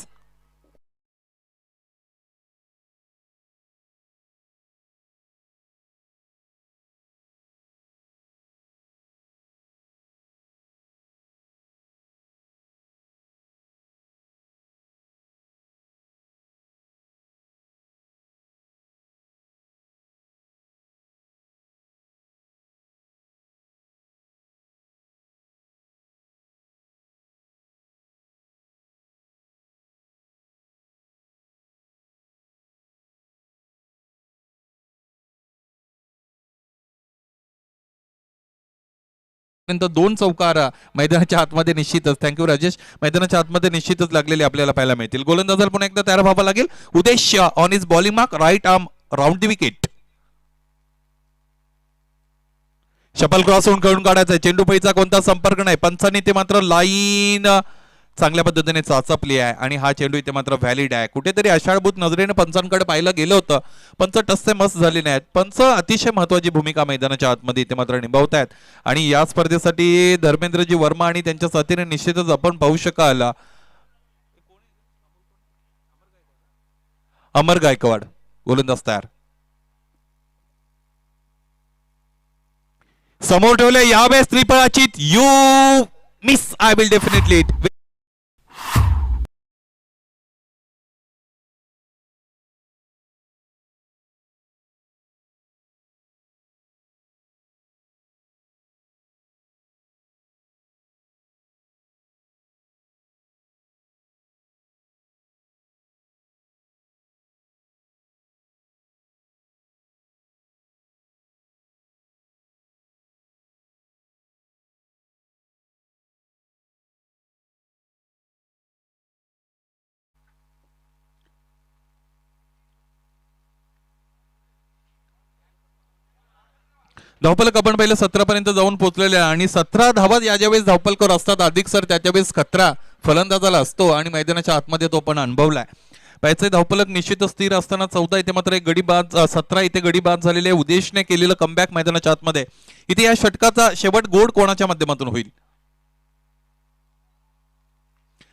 दोन चौकार मैदानाच्या आतमध्ये निश्चितच. थँक्यू राजेश. मैदानाच्या आतमध्ये निश्चितच लागलेले आपल्याला पाहायला मिळतील. गोलंदाजाला पुन्हा एकदा तयार व्हावं लागेल. Udesh on is bowling mark. Right arm round the wicket. शपल क्रॉस होऊन खेळून काढायचा. चेंडू फळीचा कोणता संपर्क नाही. पंचांनी ते मात्र लाईन चांगल्या पद्धतीने चाचपली आहे आणि हा चेंडू इथे मात्र व्हॅलिड आहे. कुठेतरी आषाढभूत नजरेने पंचांकडे पाहिलं गेलं होतं. पंच टस्से मस्त झाले नाहीत. पंच अतिशय महत्वाची भूमिका मैदानाच्या आतमध्ये इथे मात्र निभावत आहेत आणि या स्पर्धेसाठी धर्मेंद्रजी वर्मा आणि त्यांच्या साथीने निश्चितच आपण पाहू शकाल अमर गायकवाड गोलंदाज तयार. समोर ठेवले यावेळेस त्रिफळाची. You miss. I will definitely धावफलक आपण पहिले 17 पर्यंत जाऊन पोहोचलेले आहे आणि 17 धावा या ज्यावेळेस धावफलकावर असतात अधिक सर त्याच्या वेळेस खतरा फलंदाजाला असतो आणि मैदानाच्या आतमध्ये तो पण अनुभवलाय. पाहिजे धावफलक निश्चितच स्थिर असताना 14 इथे मात्र एक गडी बाद 17 इथे गडी बाद झालेले उदेशने केलेलं कमबॅक मैदानाच्या आतमध्ये. इथे या षटकाचा शेवट गोड कोणाच्या माध्यमातून होईल?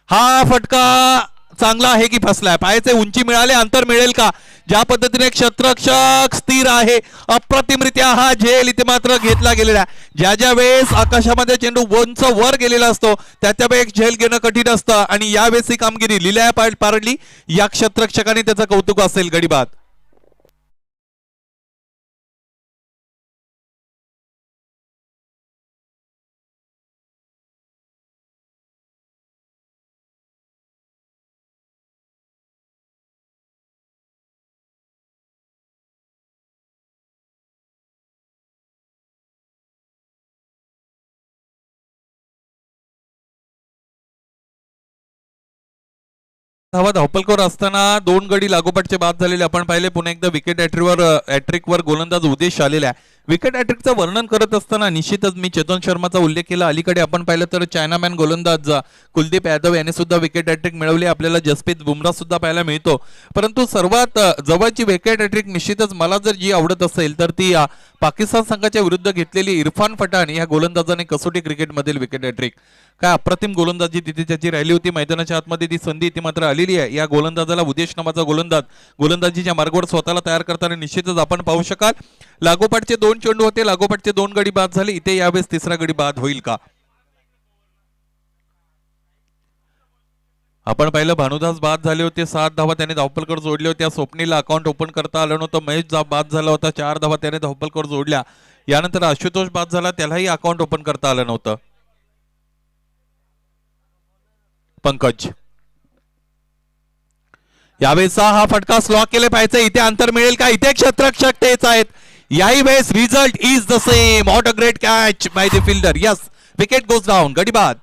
हा फटका चांगला आहे की फसलाय? पायाचे उंची मिळाले, अंतर मिळेल का? ज्या पद्धतीने क्षेत्ररक्षक स्थिर आहे अप्रतिमरित्या हा झेल इथे मात्र घेतला गेलेला. ज्या वेळेस आकाशामध्ये चेंडू उंच वर गेलेला असतो त्या वेळेस झेल घेणं कठीण असतं आणि यावेळेस ही कामगिरी लिलया पारडली या क्षेत्ररक्षकाने त्याचं कौतुक असेल. गडी बाद. धावा धावपलकावर असताना 2 गडी लागोपाठचे बाद झालेले आपण पाहिले. पुन्हा एकदा विकेट हॅट्रिकवर गोलंदाज उदेश आलेला आहे. विकेट हॅट्रिकचं वर्णन करत असताना निश्चितच मी चेतन शर्माचा उल्लेख केला. अलीकडे आपण पाहिलं तर चायनामॅन गोलंदाज कुलदीप यादव याने सुद्धा विकेट हॅट्रिक मिळवली. आपल्याला जसप्रीत बुमराह सुद्धा पाहायला मिळतो. परंतु सर्वात जवळची विकेट हॅट्रिक निश्चितच मला जर जी आवडत असेल तर ती पाकिस्तान संघाच्या विरुद्ध घेतलेली इरफान पठाण या गोलंदाजाने कसोटी क्रिकेटमधील विकेट हॅट्रिक. काय अप्रतिम गोलंदाजी तिथे त्याची राहिली होती. मैदानाच्या आतमध्ये ती संधी ती मात्र आलेली आहे. या गोलंदाजाला उदेश नावाचा गोलंदाजीच्या मार्गावर स्वतःला तयार करताना निश्चितच आपण पाहू शकाल. लागोपाठचे 2 चेंडू होते, लागोपाठचे 2 गडी बाद झाले. इथे यावेळेस तिसरा गडी बाद होईल का? आपण पाहिलं भानुदास बाद झाले होते, 7 धावा त्याने धावपलकर जोडले होत्या. स्वप्नीला अकाउंट ओपन करता आलं नव्हतं. महेश बाद झाला होता, 4 धावा त्याने धावपलकर जोडल्या. यानंतर आशुतोष बाद झाला, त्यालाही अकाउंट ओपन करता आलं नव्हतं. पंकज यावेळेस हा फटका स्लॉक केले पाहिजे. इथे अंतर मिळेल का? इथे क्षेत्ररक्षक तेच आहेत. याही वेळेस result is the same. What a great catch by the fielder. Yes, wicket goes down. गडी बाद.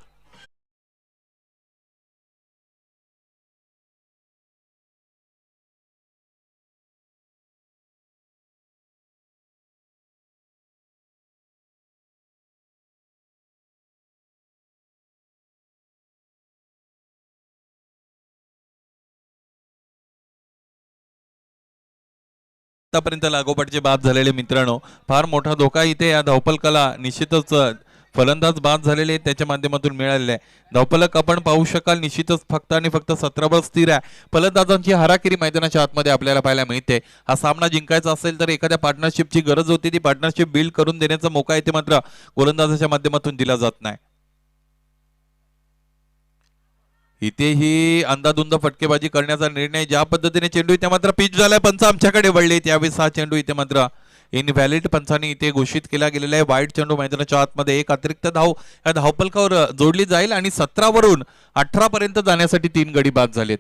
आतापर्यंत लागोपाठचे बाद झालेले मित्रांनो, फार मोठा धोका इथे या धावपलकाला निश्चितच फलंदाज बाद झालेले त्याच्या माध्यमातून मिळालेले आहे. धावपलक आपण पाहू शकाल निश्चितच फक्त आणि फक्त 17 वर स्थिर आहे. फलंदाजांची हाराकिरी मैदानाच्या आतमध्ये आपल्याला पाहायला मिळते. हा सामना जिंकायचा असेल तर एखाद्या पार्टनरशिपची गरज होती. ती पार्टनरशिप बिल्ड करून देण्याचा मौका इथे मात्र गोलंदाजाच्या माध्यमातून दिला जात नाही. इथेही अंदाधुंद फटकेबाजी करण्याचा निर्णय. ज्या पद्धतीने चेंडू इथे मात्र पिच झालाय, पंच आमच्याकडे वळले. त्यावेळेस हा चेंडू इथे मात्र इनव्हॅलिड पंचाने इथे घोषित केला गेलेला आहे. वाईट चेंडू मैदानाच्या आतमध्ये. एक अतिरिक्त धाव या धावपलकावर जोडली जाईल आणि 17 वरून 18 पर्यंत जाण्यासाठी 3 गडी बाद झालेत.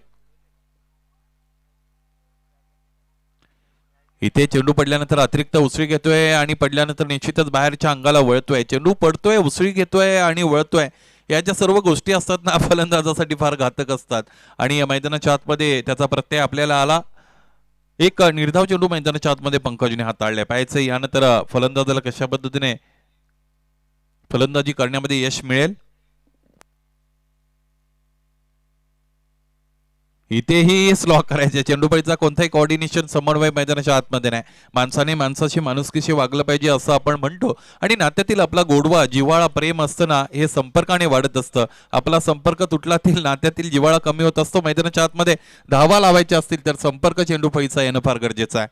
इथे चेंडू पडल्यानंतर अतिरिक्त उसळी घेतोय आणि पडल्यानंतर निश्चितच बाहेरच्या अंगाला वळतोय. चेंडू पडतोय, उसळी घेतोय आणि वळतोय. या ज्या सर्व गोष्टी असतात ना फलंदाजासाठी फार घातक असतात आणि या मैदानाच्या आतमध्ये त्याचा प्रत्यय आपल्याला आला. एक निर्धाव चेंडू मैदानाच्या आतमध्ये पंकजने हाताळल्या पाहिजे. यानंतर फलंदाजाला कशा पद्धतीने फलंदाजी करण्यामध्ये यश मिळेल. इथेही स्लॉक करायचे. चेंडूपळीचा कोणताही कोऑर्डिनेशन समन्वय मैदानाच्या आतमध्ये नाही. माणसाने माणसाशी माणुसकीशी वागलं पाहिजे असं आपण म्हणतो आणि नात्यातील आपला गोडवा जिव्हाळा प्रेम असतं ना, हे संपर्काने वाढत असतं. आपला संपर्क तुटलातील नात्यातील जिव्हाळा कमी होत असतो. मैदानाच्या आतमध्ये धावा लावायच्या असतील तर संपर्क चेंडूपळीचा येणं फार गरजेचं आहे.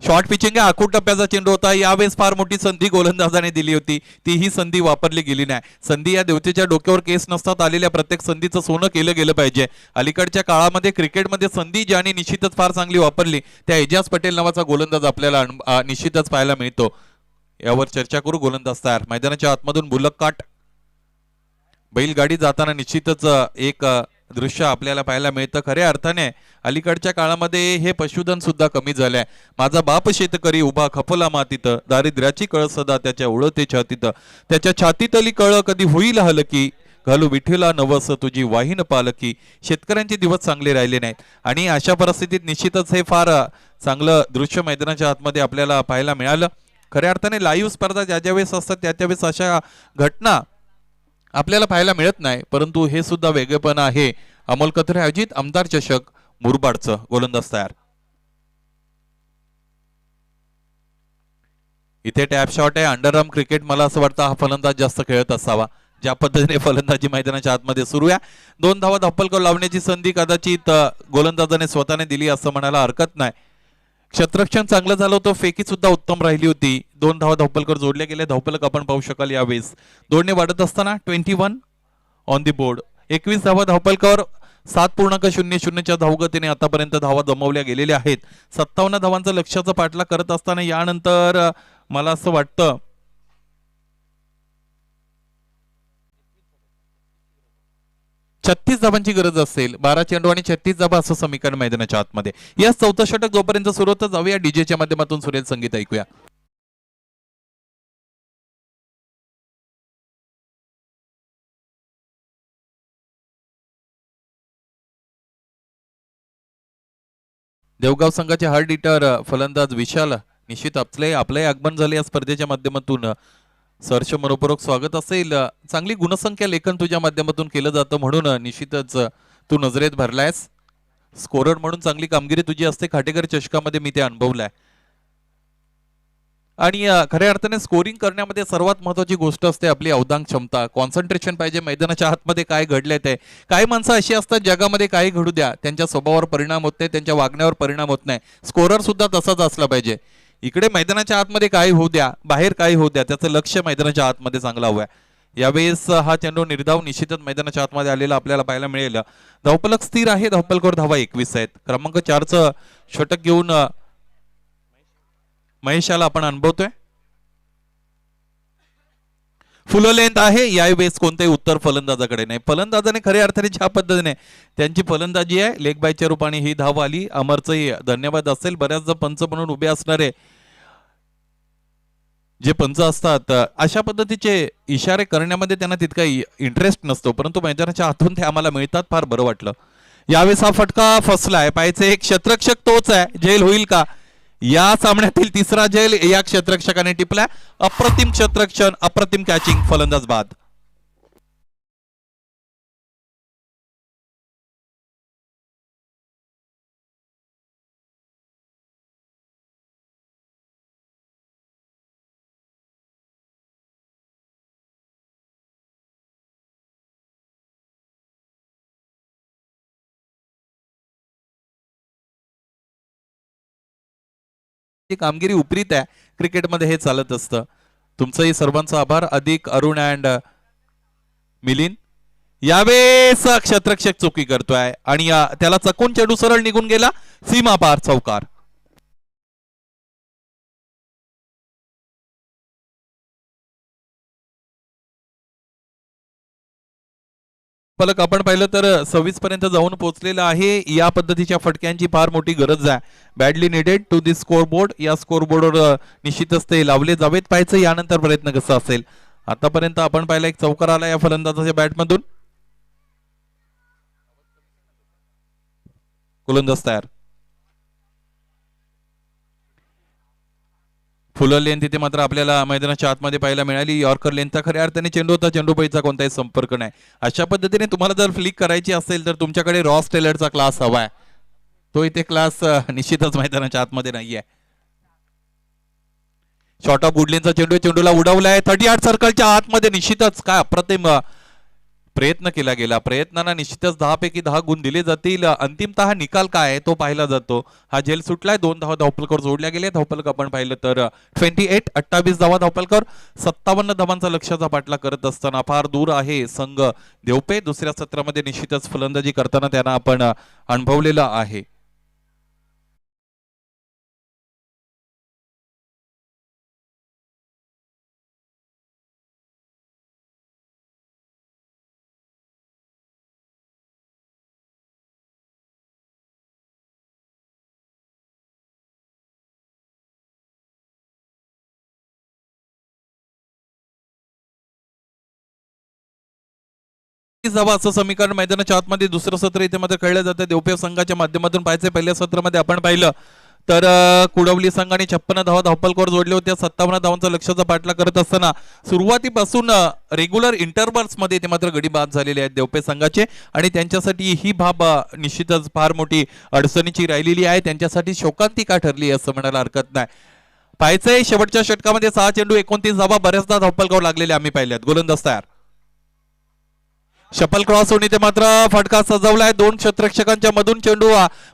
शॉर्ट पिचिंग आहे, आखूड टप्प्याचा चेंडू होता. यावेळेस फार मोठी संधी गोलंदाजाने दिली होती, तीही संधी वापरली गेली नाही. संधी या देवतेच्या डोक्यावर केस नसतात. आलेल्या प्रत्येक संधीचं सोनं केलं गेलं पाहिजे. अलीकडच्या काळामध्ये क्रिकेटमध्ये संधी ज्याने निश्चितच फार चांगली वापरली त्या एजाज पटेल नावाचा गोलंदाज आपल्याला निश्चितच पाहायला मिळतो. यावर चर्चा करू. गोलंदाज तयार. मैदानाच्या आतमधून बुलक काट बैलगाडी जाताना निश्चितच एक दृश्य आपल्याला पाहायला मिळतं. खऱ्या अर्थाने अलीकडच्या काळामध्ये हे पशुधन सुद्धा कमी झालंय. माझा बाप शेतकरी उभा खपला मातीत, दारिद्र्याची कळ सदा त्याच्या उळते छातीत, त्याच्या छातीतली कळ कधी होईल हलकी, घालू विठीला नवस तुझी वाहीन पालकी. शेतकऱ्यांचे दिवस चांगले राहिले नाहीत आणि अशा परिस्थितीत निश्चितच हे फार चांगलं दृश्य मैदानाच्या आतमध्ये आपल्याला पाहायला मिळालं. खऱ्या अर्थाने लाईव्ह स्पर्धा ज्या ज्या वेळेस असतात त्या त्यावेळेस अशा घटना आपल्याला पाहायला मिळत नाही, परंतु हे सुद्धा वेगळेपण आहे. अमोल कथरे आयोजित आमदार चषक मुरबाडचं गोलंदाज तयार. इथे टॅप शॉट आहे. अंडरआर्म क्रिकेट मला असं वाटतं हा फलंदाज जास्त खेळत असावा. ज्या पद्धतीने फलंदाजी मैदानाच्या आतमध्ये सुरू आहे. 2 धावा धापलकर लावण्याची संधी कदाचित गोलंदाजाने स्वतःने दिली असं म्हणायला हरकत नाही. क्षेत्ररक्षण चांगलं झालं होतं, फेकी सुद्धा उत्तम राहिली होती. 2 धावा धावपलकर जोडले गेले. धावपलक आपण पाहू शकाल यावेळेस दोडने वाढत असताना 21 ऑन दी बोर्ड. 21 धावा धावपलकर 7.00च्या धावगतीने आतापर्यंत धावा जमवल्या गेलेल्या आहेत. 57 धावांचा लक्ष्याचा पाठलाग करत असताना यानंतर मला असं वाटतं 36 धावांची गरज असेल. 12 चेंडू आणि 36 धावा असं समीकरण मैदानाच्या आतमध्ये. या चौथं षटक जोपर्यंत सुरू होतं जाऊया डीजेच्या माध्यमातून सुरेल संगीत ऐकूया. देवगाव संघाचे हार्ड हिटर फलंदाज विशाल निश्चित आपले आगमन झाले या स्पर्धेच्या माध्यमातून. सरचे मनपूर्वक स्वागत असेल. चांगली गुणसंख्या लेखन तुझ्या माध्यमातून केलं जातं म्हणून निश्चितच तू नजरेत भरलायस. स्कोरर म्हणून चांगली कामगिरी तुझी असते. खाटेकर चषकामध्ये मी ते अनुभवलंय. आणि खऱ्या अर्थाने स्कोरिंग करण्यामध्ये सर्वात महत्वाची गोष्ट असते आपली अवधान क्षमता. कॉन्सन्ट्रेशन पाहिजे. मैदानाच्या आतमध्ये काय घडलंय ते. काही माणसं अशी असतात जगामध्ये काही घडू द्या त्यांच्या स्वभावावर परिणाम होत नाही, त्यांच्या वागण्यावर परिणाम होत नाही. स्कोरर सुद्धा तसाच असला पाहिजे. इकडे मैदानाच्या आतमध्ये काय होऊ द्या, बाहेर काय होऊ द्या, त्याचं लक्ष मैदानाच्या आतमध्ये चांगलं हवंय. यावेळेस हा चेंडू निर्धाव निश्चितच मैदानाच्या आतमध्ये आलेला आपल्याला पाहायला मिळेल. धावपलक स्थिर आहे. धावपलकर धावा 21 आहेत. क्रमांक 4चं षटक घेऊन महेशाला आपण अनुभवतोय. फुल लेंथ आहे. यावेळेस कोणतेही उत्तर फलंदाजाकडे नाही. फलंदाजाने खऱ्या अर्थाने ज्या पद्धतीने त्यांची फलंदाजी आहे लेग बायच्या रूपाने ही धाव आली. अमरचंही धन्यवाद असेल. बऱ्याचदा पंच म्हणून उभे असणारे जे पंच असतात अशा पद्धतीचे इशारे करण्यामध्ये त्यांना तितका इंटरेस्ट नसतो, परंतु मैदानाच्या आतून ते आम्हाला मिळतात. फार बरं वाटलं. यावेळेस हा फटका फसलाय. पाहायचे एक क्षेत्ररक्षक तोच आहे. झेल होईल का? या सामन्यातील तिसरा झेल या क्षेत्ररक्षकाने टिपला. अप्रतिम क्षेत्ररक्षण, अप्रतिम कॅचिंग. फलंदाज बाद. कामगिरी उपरीत आहे. क्रिकेटमध्ये हे चालत असतं. तुमचंही सर्वांचा आभार. अधिक अरुण अँड मिलिंद. यावेळेस क्षेत्ररक्षक चुकी करतोय आणि त्याला चकून चेंडू सरळ निघून गेला. सीमा पार चौकार. फलक आपण पाहिलं तर 26 पर्यंत जाऊन पोहोचलेला आहे. या पद्धतीच्या फटक्यांची फार मोठी गरज आहे. Badly needed to the score board. या स्कोर बोर्डवर निश्चितच ते लावले जावेत. पाहायचं यानंतर प्रयत्न कसा असेल. आतापर्यंत आपण पाहिला एक चौकार आला या फलंदाजाच्या बॅटमधून. गोलंदाज तयार. फुलर लेन तिथे मात्र आपल्याला मैदानाच्या आतमध्ये पाहायला मिळाली. यॉर्कर लेनचा खऱ्या अर्थाने चेंडू होता. चेंडूपैचा कोणताही संपर्क नाही. अशा पद्धतीने तुम्हाला जर फ्लिक करायची असेल तर तुमच्याकडे रॉस टेलरचा क्लास हवाय. तो इथे क्लास निश्चितच मैदानाच्या आतमध्ये नाहीये. शॉर्ट ऑफ गुडलेनचा चेंडू चेंडूला उडवलाय 38 सर्कलच्या आतमध्ये. निश्चितच काय अप्रतिम प्रयत्न केला गेला. प्रयत्नांना निश्चितच 10 पैकी 10 गुण दिले जातील. अंतिमतः निकाल काय आहे तो पाहिला जातो. हा झेल सुटलाय. 2 धावा धावपलकर जोडल्या गेले. धावपलक आपण पाहिलं तर 28 धावा धावपलकर 57 धावांचा लक्ष्याचा पाठलाग करत असताना फार दूर आहे संघ देवपे. दुसऱ्या सत्रामध्ये निश्चितच फलंदाजी करताना त्यांना आपण अनुभवलेलं आहे. जावा असं समीकरण मैदानाच्या आतमध्ये दुसरं सत्र इथे मात्र खेळलं जातं. देवपेव संघाच्या माध्यमातून पाहायचं. पहिल्या सत्रामध्ये आपण पाहिलं तर कुडवली संघाने 56 धावा धावपलकावर जोडले होते. 57 धावांचा लक्ष्याचा पाठलाग करत असताना सुरुवातीपासून रेग्युलर इंटरव्हल्स मध्ये ते मात्र गडी बाद झालेले आहेत देवपे संघाचे आणि त्यांच्यासाठी ही बाब निश्चितच फार मोठी अडचणीची राहिलेली आहे. त्यांच्यासाठी शोकांतिका ठरली असं म्हणायला हरकत नाही. पाहायचंय शेवटच्या षटकामध्ये 6 चेंडू 29 धावा बऱ्याचदा धावपलकावर लागलेले आम्ही पाहिल्यात. गोलंदाज तयार. शपल क्रॉस होणे ते मात्र फटका सजवलाय. 2 क्षेत्ररक्षकांच्या मधून चेंडू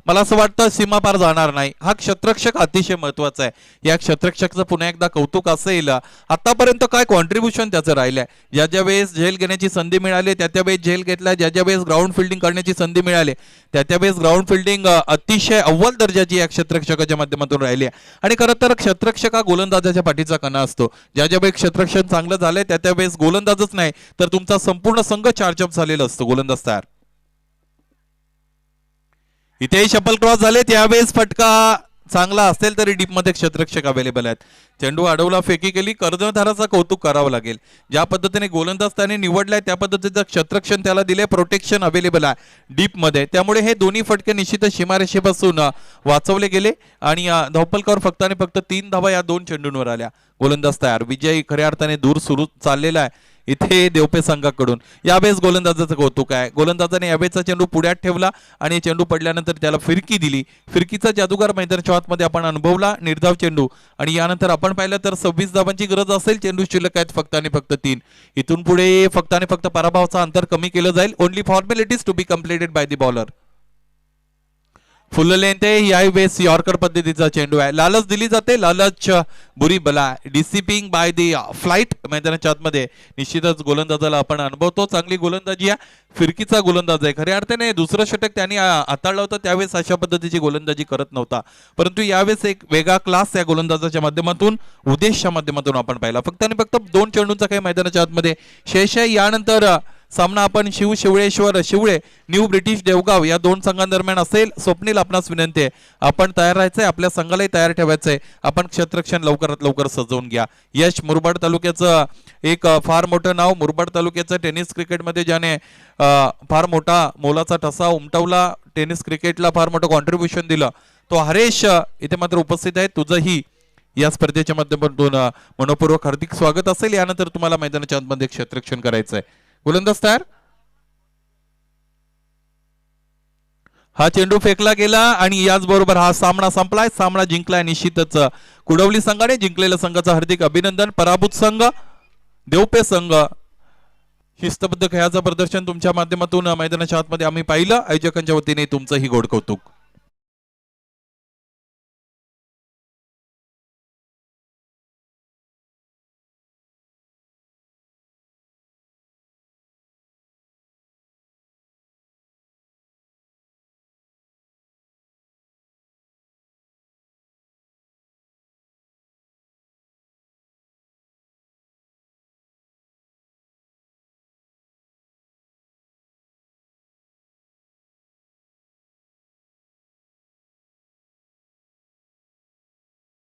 मला असं वाटतं सीमा पार जाणार नाही. हा क्षेत्ररक्षक अतिशय महत्वाचा आहे. या क्षेत्ररक्षकचं पुन्हा एकदा कौतुक असेल आतापर्यंत काय कॉन्ट्रीब्युशन त्याचं राहिलंय. ज्या ज्या वेळेस झेल घेण्याची संधी मिळाली त्या त्या वेळेस झेल घेतला. ज्या ज्या वेळेस ग्राउंड फिल्डिंग करण्याची संधी मिळाली त्या त्या वेळेस ग्राउंड फिल्डिंग अतिशय अव्वल दर्जाची या क्षेत्ररक्षकाच्या माध्यमातून राहिली आहे. आणि खरं तर क्षेत्ररक्षक हा गोलंदाजाच्या पाठीचा कणा असतो. ज्या ज्या वेळेस क्षेत्ररक्षण चांगलं झालंय त्या त्या वेळेस गोलंदाजच नाही तर तुमचा संपूर्ण संघ चार्जअप झालेला असतो. गोलंदाज तयार. इथेही शपल क्रॉस झाले. त्यावेळेस फटका चांगला असेल तरी डीप मध्ये क्षेत्ररक्षक अवेलेबल आहेत. चेंडू अडवला, फेकी केली. कर्णधाराचा कौतुक करावं लागेल. ज्या पद्धतीने गोलंदाज त्याने निवडलाय त्या पद्धतीचं क्षेत्ररक्षण त्याला दिले. प्रोटेक्शन अवेलेबल आहे डीप मध्ये. त्यामुळे हे दोन्ही फटके निश्चितच सीमारेषेपासून वाचवले गेले आणि धावपलकावर फक्त आणि फक्त 3 धावा या 2 चेंडूंवर आल्या. गोलंदाज तयार. विजय खऱ्या अर्थाने दूर सुरू चाललेला आहे इथे देवपे संघाकडून. यावेळेस गोलंदाजाचं कौतुक आहे. गोलंदाजाने यावेळेचा चेंडू पुढ्यात ठेवला आणि चेंडू पडल्यानंतर त्याला फिरकी दिली. फिरकीचा जादूगार मैदानाच्या आतमध्ये आपण अनुभवला. निर्धाव चेंडू आणि यानंतर आपण पाहिलं तर 26 धावांची गरज असेल. चेंडू शिल्लक आहेत फक्त आणि फक्त 3. इथून पुढे फक्त आणि फक्त पराभवाचा अंतर कमी केलं जाईल. Only formalities to be completed by the bowler. Full length आहे. या वेळेस यॉर्कर पद्धतीचा चेंडू आहे. लालच दिली जाते. लालच बुरी बला. डिसिपिंग बाय दी फ्लाइट मैदानाच्या आतमध्ये निश्चितच गोलंदाजाला आपण अनुभवतो. चांगली गोलंदाजी आहे. फिरकीचा गोलंदाज आहे. खऱ्या अर्थाने दुसरं षटक त्यांनी हाताळलं होतं त्यावेळेस अशा पद्धतीची गोलंदाजी करत नव्हता. परंतु यावेळेस एक वेगळा क्लास या गोलंदाजाच्या माध्यमातून उद्देशाच्या माध्यमातून आपण पाहिला. फक्त आणि फक्त 2 चेंडूंचा काही मैदानाच्या आतमध्ये शेष आहे. यानंतर सामना आपण शिवळेश्वर शिवळे न्यू ब्रिटिश देवगाव या 2 संघांदरम्यान असेल. स्वप्नील आपणास विनंती आहे आपण तयार राहायचंय. आपल्या संघालाही तयार ठेवायचंय. आपण क्षेत्ररक्षण लवकरात लवकर सजवून घ्या. यश मुरबाड तालुक्याचं एक फार मोठं नाव. मुरबाड तालुक्याचं टेनिस क्रिकेटमध्ये ज्याने फार मोठा मोलाचा ठसा उमटवला, टेनिस क्रिकेटला फार मोठं कॉन्ट्रीब्युशन दिलं, तो हरेश इथे मात्र उपस्थित आहे. तुझंही या स्पर्धेच्या माध्यमातून मनपूर्वक हार्दिक स्वागत असेल. यानंतर तुम्हाला मैदानाच्या आतमध्ये क्षेत्ररक्षण करायचंय. गोलंदाज तयार. हा चेंडू फेकला गेला आणि याचबरोबर हा सामना संपलाय. सामना जिंकलाय निश्चितच कुडवली संघाने. जिंकलेल्या संघाचं हार्दिक अभिनंदन. पराभूत संघ देवपे संघ. शिस्तबद्ध खेळाचं प्रदर्शन तुमच्या माध्यमातून मैदानाच्या आतमध्ये आम्ही पाहिलं. आयोजकांच्या वतीने तुमचंही गोड कौतुक.